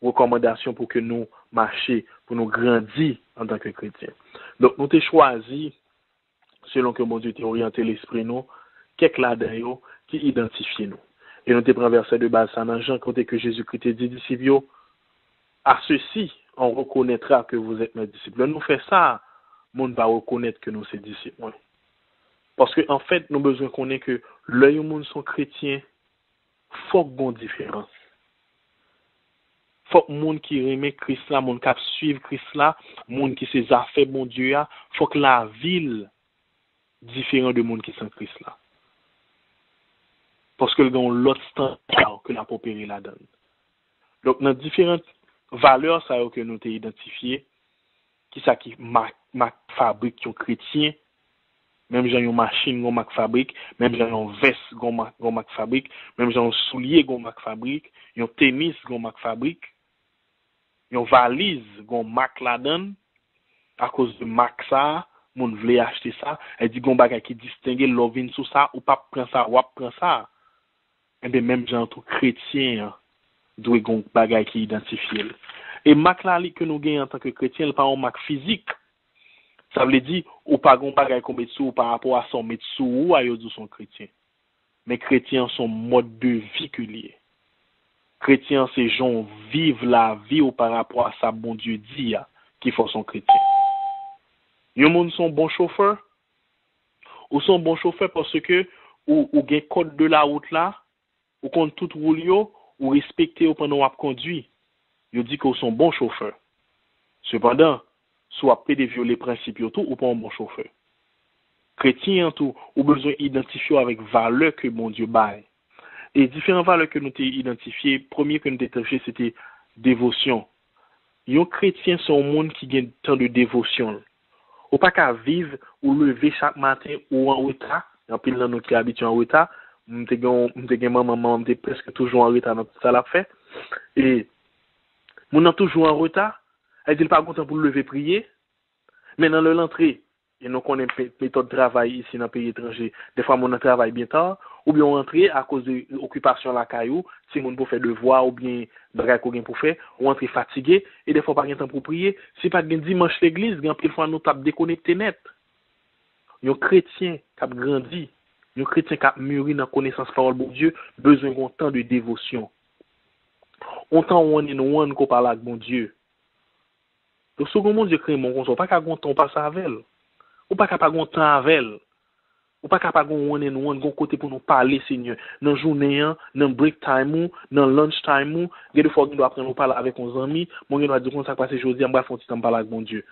recommandation pour que nous marcher, pour nous grandir en tant que chrétiens. Donc nous t'ai choisi selon que mon Dieu t'a orienté l'esprit nous, quelques là-dedans qui identifient nous. Et nous t'ai pris un verset de base dans Jean côté que Jésus-Christ dit disciples, à ceci on reconnaîtra que vous êtes mes disciples. Nous fait ça, monde va reconnaître que nous sommes disciples. Ouais. Parce que en fait, nous besoin qu'on ait que l'œil au monde sont chrétiens, faut qu'on différence. Faut que monde qui aime Christ là, monde qui suivre Christ là, monde qui ses affaires bon Dieu là, faut que la ville différent de monde qui sont Christ là. Parce que dans l'autre standard que la popérie la donne. Donc dans différentes valeurs ça que nous t'ai identifié, qui ça qui marque fabrique qui chrétien, même genre une machine gon marque fabrique, même genre une veste gon marque fabrique, même genre un soulier gon marque fabrique, un tennis gon marque fabrique, une valise gon marque la donne à cause de marque ça, moun vle acheter ça, elle dit gon bagay qui distingue l'ovin sous ça ou pas prend ça ou prend ça. Et bien même genre tout chrétien doit gon bagay qui identifié. Et marque là que nous gagnons en tant que chrétien, pas un marque physique. Ça veut dire ou pas gon bagay qu'on met sous par rapport à son mettre sous ou à yo son chrétien. Mais chrétien son mode de vie que lié. Chrétien c'est gens vivent la vie ou par rapport à ça bon Dieu dit qui faut son chrétien. Yon moun son bon chauffeur ou son bon chauffeur parce que ou gen code de la route là ou compte tout roule yo ou respecter pendant qu'on conduit, ils disent qu'ils sont bons chauffeurs. Cependant, soit peut violer les principes ou pas un bon chauffeur. Chrétien tout, ou besoin d'identifier avec valeur que mon Dieu baille. Et différentes valeurs que nous avons identifiées, premier que nous avons identifié, c'était dévotion. Les chrétiens sont un monde qui gagne tant de dévotion. Ou pas qu'à vivre ou lever chaque matin ou en retard. En pile dans nous qui habitués en retard, maman presque toujours en retard dans tout ça l'a fait. Et mon a toujours en retard. Elle dit pas content pour lever prier. Mais dans l'entrée, et nous connaissons méthode de travail ici dans le pays étranger. Des fois, on travaille bien tard, ou bien on rentre à cause de l'occupation à la caillou, si on peut faire devoir, ou bien bagage qu'on pour faire, on rentre fatigué, et des fois, pas de temps pour prier. Si pas de dimanche l'église, des fois, nous tapons déconnecté net. Les chrétiens qui ont grandi, les chrétiens qui ont mûri dans la connaissance de la parole de Dieu, besoin d'un temps de dévotion. On temps où on est nous qu'on parle avec mon Dieu. Le second monde, je crée mon consort, pas qu'à un temps passer avec elle. Ou pas capable de temps avec elle. Ou pas capable de côté pour nous parler, Seigneur. Dans la journée, dans le break time, dans le lunch time, il y a des fois qu'on doit apprendre à parler avec nos amis. Moi, je dois dire qu'on s'est passé aujourd'hui, on va faire un petit temps parler avec mon Dieu.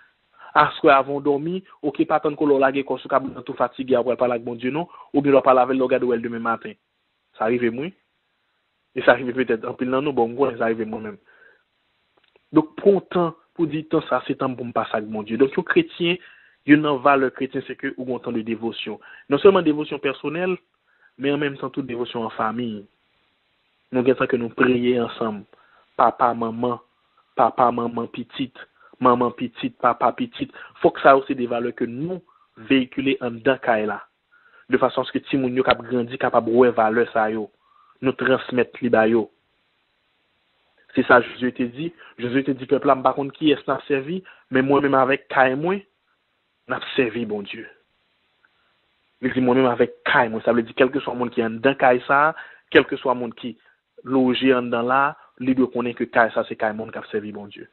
À ce avant de dormir, ok, pas tant que l'on l'a quand on est tout fatigué après parler avec mon Dieu, non. Ou bien on parler avec le gars de demain matin. Ça arrive moi. Et ça arrive peut-être en pile dans nous, bon, ça arrive moi-même. Donc, prends temps pour dire temps ça, c'est temps pour me passer avec mon Dieu. Donc, les chrétiens, une valeur chrétienne, c'est que ou un temps de dévotion. Non seulement dévotion personnelle, mais en même temps toute dévotion en famille. Nous avons que nous prions ensemble. Papa, maman, petite, maman, petite, papa, petite. Faut que ça aussi des valeurs que nous véhiculer en dedans là. De façon à ce que si nous avons grandi, capable de valeur ça yo, nous transmettre li ba yo. C'est ça Jésus te dit. Jésus te dit peuple là, par contre qui est n'a servi, mais moi-même avec caille moi n'a servi bon Dieu. Il dit moi-même avec caille moi, ça veut dire quel que soit le monde qui est dans caille ça, quel que soit le monde qui logé en dans là, lui doit connaître que caille ça c'est caille monde qui a servi bon Dieu.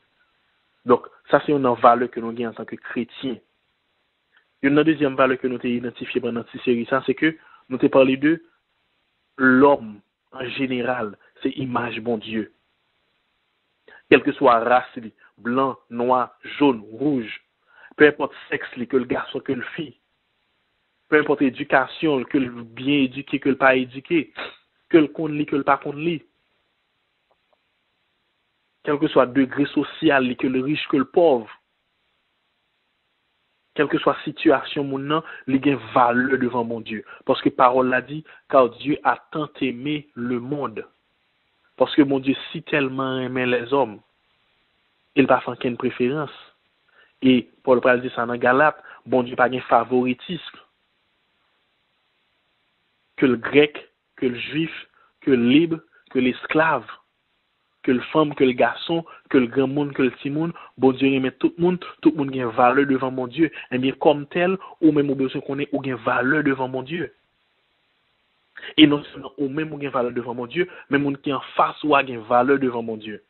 Donc ça c'est une valeur que nous avons en tant que chrétiens. Une deuxième valeur que nous avons identifiée pendant cette série ça c'est que nous avons parlé de l'homme en général, c'est image bon Dieu. Quelle que soit race, blanc, noir, jaune, rouge, peu importe sexe, que le garçon, que le fille, peu importe éducation, que le bien éduqué, que le pas éduqué, que le qu'on lit, que le pas qu'on lit, quel que soit le degré social, que le riche, que le pauvre, quelle que soit la situation, il y a une valeur devant mon Dieu. Parce que la parole l'a dit, car Dieu a tant aimé le monde. Parce que mon Dieu si tellement aimait les hommes, il va faire qu'une préférence. Et Paul dit ça dans Galate, bon Dieu pas de favoritisme. Que le grec, que le juif, que le libre, que l'esclave, que le femme, que le garçon, que le grand monde, que le petit monde, bon Dieu aime tout le monde a une valeur devant mon Dieu. Et bien comme tel, ou même au besoin qu'on ait, ou une valeur devant mon Dieu. Et non seulement ou même ou une valeur devant mon Dieu, mais monde qui en face ou a une valeur devant mon Dieu.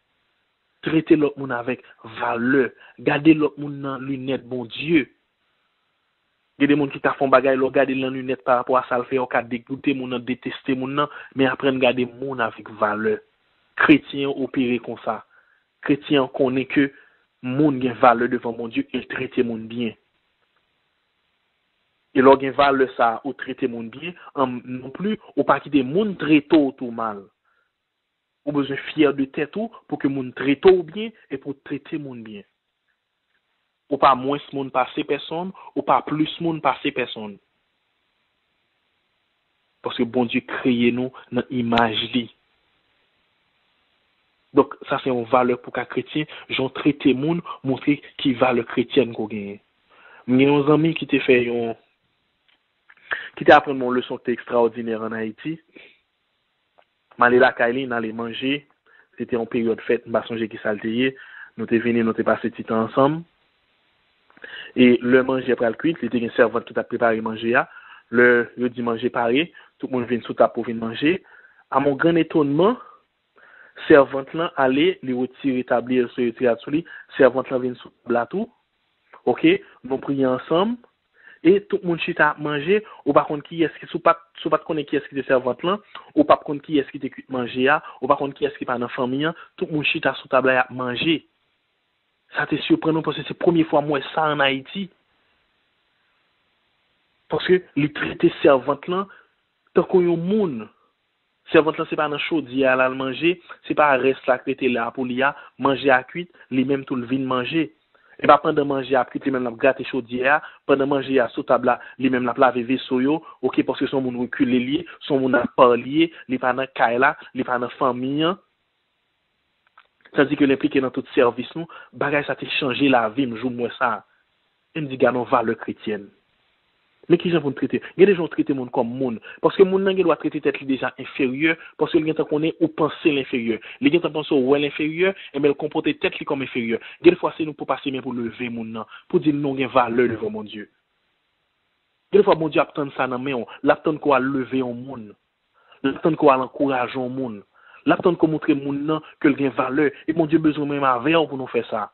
Traiter l'autre monde avec valeur. Garder l'autre monde dans lunette, bon Dieu. Il y a des gens qui t'a fait bagay, ils garder dans lunette par rapport à ça, le fait, ils dégoûter moun, détester moun, mais après garder moun avec valeur. Chrétien opéré comme ça. Chrétien connaît que moun gen valeur devant mon Dieu, il traite moun bien. Et lor gen valeur ça, ou traiter moun bien, non plus, ou pas quitter moun très tôt ou mal. Ou besoin fier de tête ou pour que moun traite ou bien et pour traiter moun bien. Ou pas moins moun passer personne, ou pas plus moun passer personne. Parce que bon Dieu créé nous dans image li. Donc ça c'est une valeur pour qu'un chrétien, j'en traiter moun, montrer qui valeur chrétienne qu'on gagne. Mes amis qui t'a fait qui t'a appris mon leçon extraordinaire en Haïti. M'aller la Kaili, n'aller manger, c'était en période fête, m'pas songer qui salteye, nous t'es venu, nous t'es passé petit temps ensemble. Et le manger après le cuit, c'était une servante qui t'a préparé manger là. Le dit manger pareil, tout le monde vient sous table pour venir manger. À mon grand étonnement, servante là allait lui retirer établir sur retirer sous lui, servante là vient sous table là tout. OK, nous prions ensemble et tout le monde chita manger, ou par contre qui est-ce qui sous pas connaître qui est-ce qui était servante là, ou par contre qui est-ce qui était manger ou par contre qui est-ce qui pas dans famille, tout le monde chita sous table à manger. Ça te surprenant parce que c'est la première fois moi ça en Haïti. Parce que les traités servantes là, tant qu'on y a monde, servante là c'est pas dans chaudière à manger, c'est pas reste là qui était là pour l'ia manger à cuite, les mêmes tout le vin manger. Et pas pendant manger à cuite, les mêmes la gratter chaudière, pendant manger à sous table là, les mêmes la laver vaisseau yo, OK parce que son monde reculé lié, son monde n'a pas lié, les pas dans caille là, les pas dans famille. Ça dit que l'impliqué dans tout service nous, bagay ça t'a changé la vie, m'jou moi ça. Il me dit gars non valeur chrétienne. Mais qui j'en pour traiter? Il y a des gens traiter monde comme monde parce que monde nan doit traiter tête déjà inférieur parce que il gens connaît ou penser l'inférieur. Les gens pensent ou l'inférieur et mais le comporter tête li comme inférieur. Des fois c'est nous pour passer mais pour lever monde nan, pour dire non gain valeur devant mon Dieu. Des fois mon Dieu attend ça dans main, l'attend quoi lever un monde. L'attend quoi encourager un monde. L'attend qu'on montrer monde nan que il gain valeur et mon Dieu besoin même avec pour nous faire ça.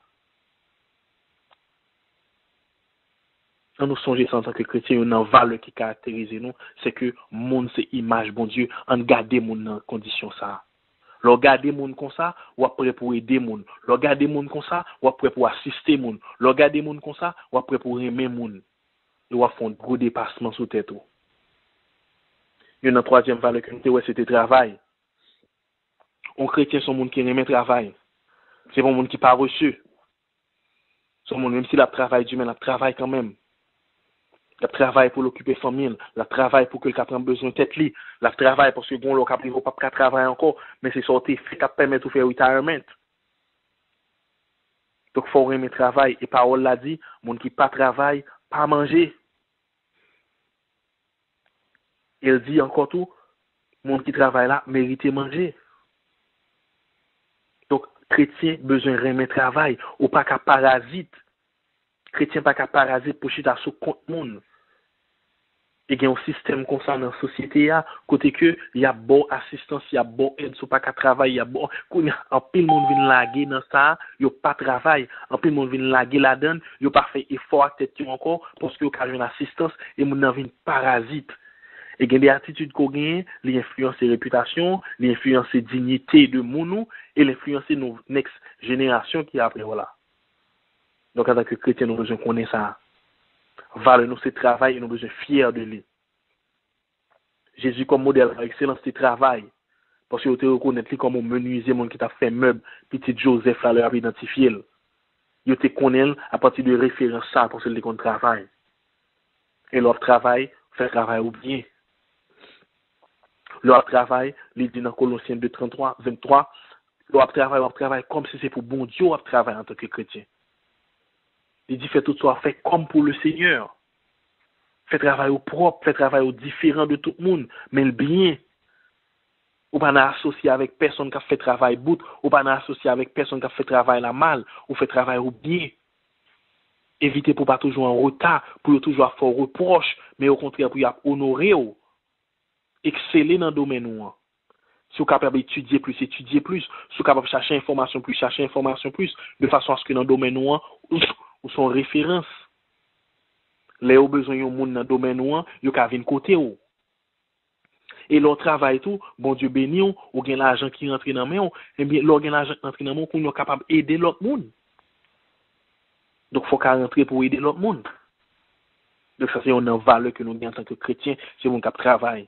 Quand nous songeons en tant que chrétiens, une valeur qui caractérise nous, c'est que monde c'est image bon Dieu, en garder mon dans condition ça. Leur garder monde comme ça, ou après pour aider monde. Leur garder monde comme ça, ou après pour assister monde. Leur garder monde comme ça, ou après pour aimer monde. Ils vont faire un gros dépassement sous tête. Il y a une troisième valeur que nous avons, c'était travail. Un chrétien, c'est un monde qui aime le travail. C'est pas un monde qui pas reçu. C'est un monde, même si la travail du mais la travail quand même. La travail pour l'occuper famille, la travail pour que le cap prend besoin de tête li, la travail parce que bon le cap privé pas travailler encore, mais c'est sorti fait cap permettre de faire retirement. Donc faut aimer travail et parole l'a dit, monde qui pas travail, pas manger. Il dit encore tout, monde qui travaille là mérite manger. Donc chrétien besoin aimer travail ou pas qu'à parasite. Chrétien pas qu'à parasite pour chita sous compte monde. Et il y a un système comme ça dans la société, côté que il y a bon assistance, il y a bon aide, sur pas qu'à travailler, il y a bon, en pile monde vient laguer dans ça, il n'y a pas de travail, en pile monde vient laguer là-dedans, il n'y a pas fait effort à tête encore, parce qu'il y a une assistance, et monde vient parasite. Et il y a des attitudes qu'on gagne, les influences et réputation, les influences et dignité de monde, et l'influence nos next génération qui après, voilà. Donc, en tant que chrétien, nous devons connaître ça. Valeur nous c'est travail et nous besoin fiers de lui. Jésus comme modèle par excellence c'est travail. Parce que vous te reconnaître lui comme un menuisier monde qui t'a fait meuble, petit Joseph là leur a identifié. Vous te connaît à partir de référence ça parce que le qu'on travail. Et leur travail, fait travail ou bien. Leur travail, il dit dans Colossiens 2:23, 23, leur travail comme si c'est pour bon Dieu leur travail en tant que chrétien. Il dit fait tout soit fait comme pour le Seigneur. Fait travail au propre, fait travail au différent de tout le monde, mais le bien. Ou pas associé avec personne qui a fait travail bout, ou pas associé avec personne qui a fait travail la mal, ou fait travail au bien. Évitez pour pas toujours en retard, pour toujours faire reproche, mais au contraire pour honorer ou exceller dans le domaine ou. Si vous êtes capable d'étudier plus, étudier plus. Si vous êtes capable de chercher information plus, de façon à ce que dans le domaine ou son référence. Les ou besoin yon moun dans domaine ou ka vinn côté ou. Et leur travail tout, bon Dieu béni ou gen l'argent qui rentre dans main ou, et bien leur gen l'argent qui rentre dans main qu'on est capable aider l'autre monde. Donc faut qu'à rentrer pour aider l'autre monde. Donc ça c'est une valeur que nous avons en tant que chrétiens, c'est mon cap travail.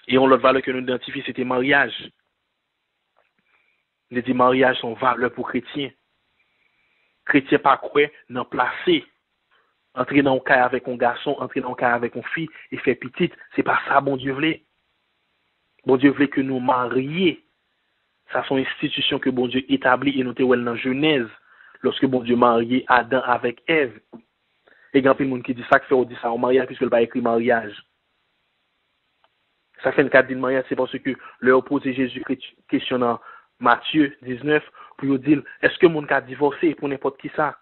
Et on l'autre valeur que nous identifions c'était mariage. Les dit mariage sont valeur pour chrétiens. Chrétien pas quoi non placé. Entrer dans le cas avec un garçon, entrer dans le cas avec une fille et faire petite, c'est pas ça bon Dieu voulait. Bon Dieu voulait que nous marions. Ça sont institutions que bon Dieu établit et nous te dans Genèse lorsque bon Dieu marié Adam avec Ève. Et grand monde qui dit ça que fait on dit ça en mariage puisque il pas écrit mariage. Ça fait une cadre de mariage c'est parce que leur opposé Jésus questionnant Matthieu 19 pour dire est-ce que mon cas divorcé pour n'importe qui ça?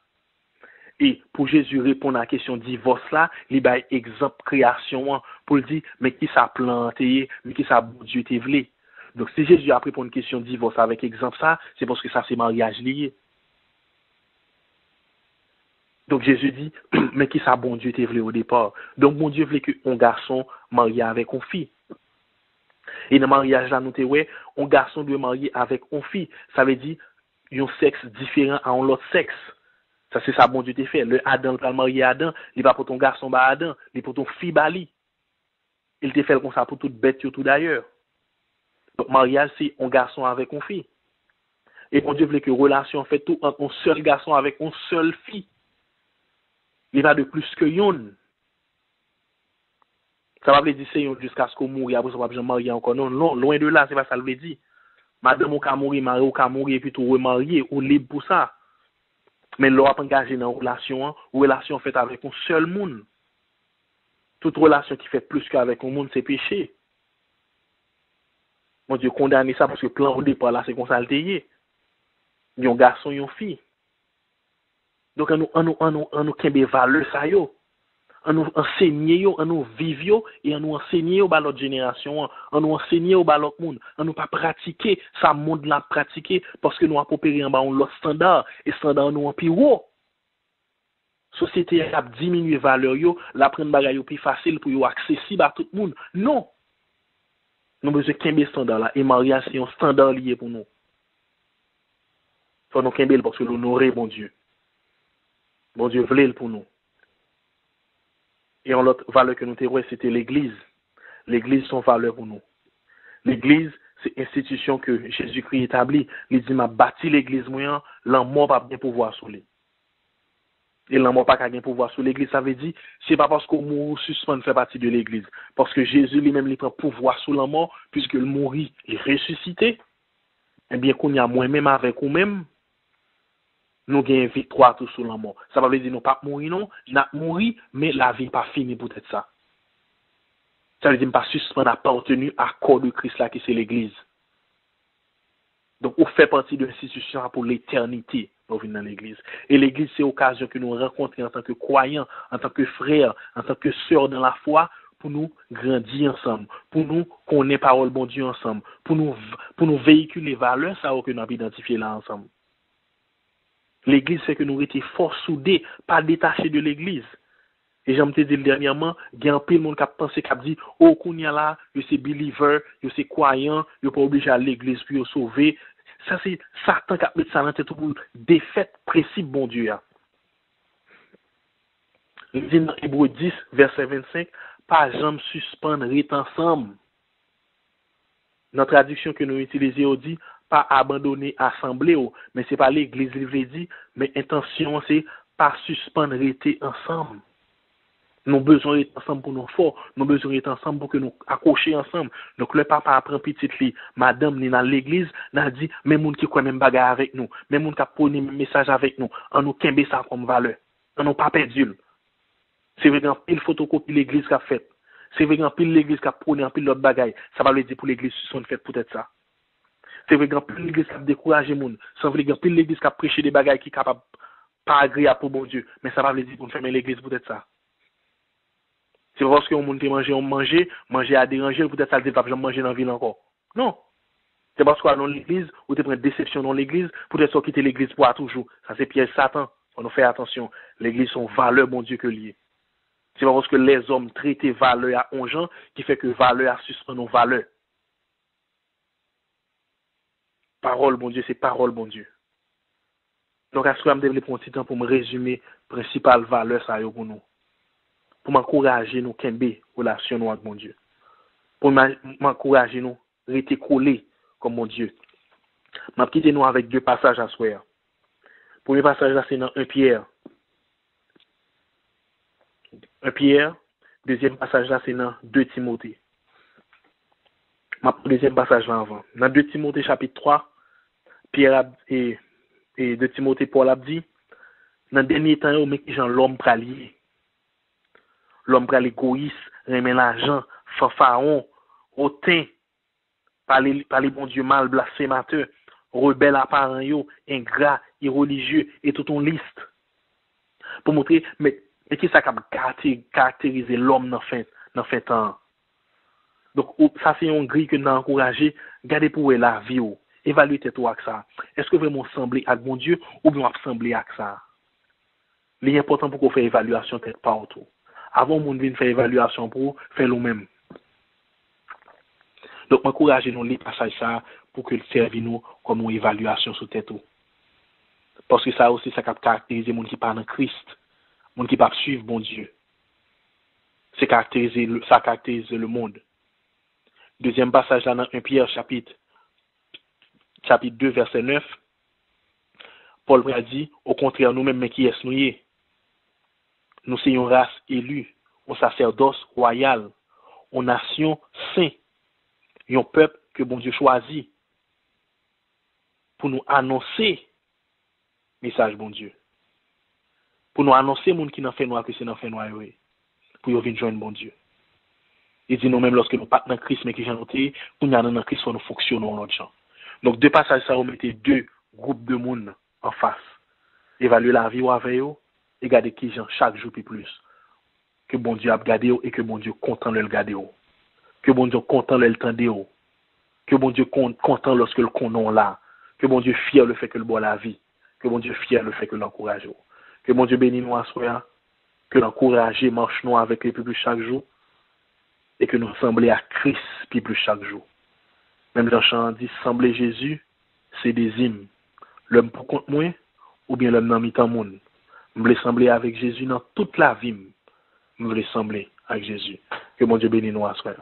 Et pour Jésus répondre à la question divorce là, il y a exemple création pour dire mais qui ça planté, mais qui ça bon Dieu te voulait. Donc si Jésus a pris pour une question divorce avec exemple ça, c'est parce que ça c'est mariage lié. Donc Jésus dit, mais qui ça bon Dieu te voulait au départ? Donc bon Dieu voulait qu'un garçon marié avec une fille. Et dans le mariage là, nous te ouais, un garçon doit marier avec une fille. Ça veut dire un sexe différent à un autre sexe. Ça c'est ça bon Dieu te fait. Le Adam qui a marié Adam, il va pour ton garçon ba Adam, il pour ton fille Bali. Il te fait comme ça pour toute bête tout d'ailleurs. Donc mariage c'est un garçon avec une fille. Et bon Dieu voulait que relation fait tout entre un seul garçon avec une seule fille. Il va de plus que yon. Ça va veut dire c'est yon jusqu'à ce qu'on mourir, après ça va pas marier encore. Non, non, loin de là, c'est pas ça le veut dire. Madame ou ka mourir, mari ou ka mourir, puis tout remarier, ou libre pour ça. Mais l'on pas engagé dans une relation faite avec un seul monde. Toute relation qui fait plus qu'avec un monde, c'est péché. Mon Dieu, condamner ça parce que plan au départ là, c'est qu'on s'altéye. Yon garçon, yon fille. Donc, on nous kembe valeur ça yo. On nous enseigne yo, on nous vive yo, et on nous enseigne yo ba l'autre génération, on nous enseigne yo ba l'autre monde. On nous pas pratiquer ça monde là pratiquer parce que nous a opéré en bas on l'autre standard et standard nous en pire. Société a diminué valeur yo, la prendre bagay yo plus facile pour yo accessible à tout le monde. Non. Nous besoin kembe standard là et mariage c'est un standard lié pour nous. Faut nous kembe parce que l'honorer bon Dieu. Bon Dieu voulait pour nous. Et en l'autre valeur que nous avons, c'était l'Église. L'Église, son valeur pour nous. L'Église, c'est institution que Jésus-Christ établit. Il dit, m'a bâti l'Église moyen, l'amour pas bien pouvoir sur lui. Et l'amour pas bien pouvoir sur l'Église, ça veut dire, c'est pas parce qu'on mourut suspend fait partie de l'Église. Parce que Jésus lui-même, il prend pouvoir sur l'amour, puisque le mourit, il ressuscité. Eh bien, qu'on y a moi-même avec nous-mêmes, nous gagnons une victoire tout sur la mort. Ça veut dire nous pas mourir non, nous mourir mais la vie pas finie peut-être ça. Ça veut dire pas suspendre appartenu à corps de Christ là qui c'est l'église. Donc on fait partie de l'institution pour l'éternité pour venir dans l'église. Et l'église c'est l'occasion que nous rencontrons en tant que croyants, en tant que frères, en tant que sœurs dans la foi pour nous grandir ensemble, pour nous connaître parole bon Dieu ensemble, pour nous véhiculer les valeurs ça que nous avons identifié là ensemble. L'église fait que nous étions fort soudés, pas détachés de l'église. Et j'aime te dire dernièrement, il y a un peu de monde qui a pensé, qui a dit, oh, qu'on y a là, je suis believer, je suis croyant, je ne pas obligé à l'église pour se sauver. Ça, c'est Satan qui a mis ça dans la tête pour défaite principe, bon Dieu. Il dit dans Hébreux 10, verset 25, pas jamais suspendre, rester ensemble. Notre traduction que nous utilisons dit, pas abandonner assemblée, mais c'est pas l'église qui veut dire, mais intention c'est pas suspendre, rester ensemble. Nous besoin d'être ensemble pour nous forts, nous besoin d'être ensemble pour que nous accrocher ensemble. Donc le papa apprend petit li, madame ni dans l'église, n'a dit même monde qui croit même bagarre avec nous, même monde qui a pris même message avec nous, on nous kembe ça comme valeur. On nous pas perdu. C'est vrai qu'en pile photocopie l'église qui a fait. C'est vrai qu'en pile l'église qui a prôné en pile l'autre bagaille, ça va le dire pour l'église son fait peut-être ça. C'est vrai qu'en pile l'église qui a découragé monde, c'est vrai qu'en pile l'église qui a prêché des bagailles qui capable pas agréable pour bon Dieu, mais ça va le dire pour fermer l'église peut-être ça. C'est parce qu'on monte manger à déranger, peut-être ça ne va pas manger dans la ville encore. Non. C'est parce qu'on est dans l'église, ou tu prends une déception dans l'église, peut-être quitter l'église pour toujours. Ça, c'est piège Satan. On nous fait attention. L'église, son valeur, bon Dieu, que lié. C'est pas parce que les hommes traitent valeur à un gens qui fait que valeur a suspend nos valeurs. Parole, bon Dieu, c'est parole, bon Dieu. Donc, à ce que je me développe un petit temps pour me résumer principale valeur, ça y est pour nous. Pour m'encourager nous kembe relation avec mon Dieu. Pour m'encourager nous rester collés comme mon Dieu. M'a quitté nous avec deux passages à soir. Premier passage là c'est dans 1 Pierre. 1 Pierre, deuxième passage là c'est dans 2 Timothée. Deuxième passage là avant. Dans 2 Timothée chapitre 3, Pierre et 2 Timothée Paul a dit dans le dernier temps mais qui gens l'homme pralier. L'homme pral égoïste, remet l'argent, fanfaron, hautain, par les bon Dieu mal, blasphémateur, rebelle à parents yo, ingrat, irreligieux, et toute une liste. Pour montrer, mais qui ça qui caractériser l'homme dans fin temps. Donc, ça c'est un gris que nous encouragé, gardez pour la vie, évaluez toi avec ça. Est-ce que vraiment sembler avec bon Dieu, ou bien sembler avec ça? L'important pour qu'on fasse évaluation tête partout. Avant moun vin faire évaluation pour faire nous-mêmes. Donc m'encourager nous les passages ça pour que le serve nous comme une évaluation sur tête tout. Parce que ça aussi ça caractérise moun qui pas dans Christ, moun qui pas suivre bon Dieu. Ça caractérise le monde. Deuxième passage là dans 1 Pierre chapitre 2 verset 9. Paul a dit au contraire nous-mêmes mais qui est nous nous sommes une race élue, un sacerdoce royal, une nation saint, un peuple que bon Dieu choisit pour nous annoncer message bon Dieu. Pour nous annoncer moun qui n'en fait noir que c'est n'en fait noir pour yo venir joindre bon Dieu. Il dit nous-mêmes lorsque nous pas dans Christ mais qui j'en noté, pour nous dans Christ faut nous fonctionner en autre gens. Donc deux passages ça remettait deux groupes de monde en face. Évaluer la vie avec eux et regarder qui gens chaque jour plus. Que bon Dieu a gardé et que bon Dieu content de le garder. Que bon Dieu content de le tendre. Que bon Dieu content lorsque le connaît là. Que bon Dieu fier le fait que le boit la vie. Que bon Dieu fier le fait que l'encourage. Que bon Dieu bénisse nous à soi. Que l'encourager marche nous avec les plus chaque jour. Et que nous ressembler à Christ plus chaque jour. Même dans chant dit sembler Jésus, c'est des hymnes. L'homme pour compte moi ou bien l'homme dans mi-temps monde. Je voulais sembler avec Jésus dans toute la vie. Je voulais sembler avec Jésus. Que mon Dieu bénisse nous à soi.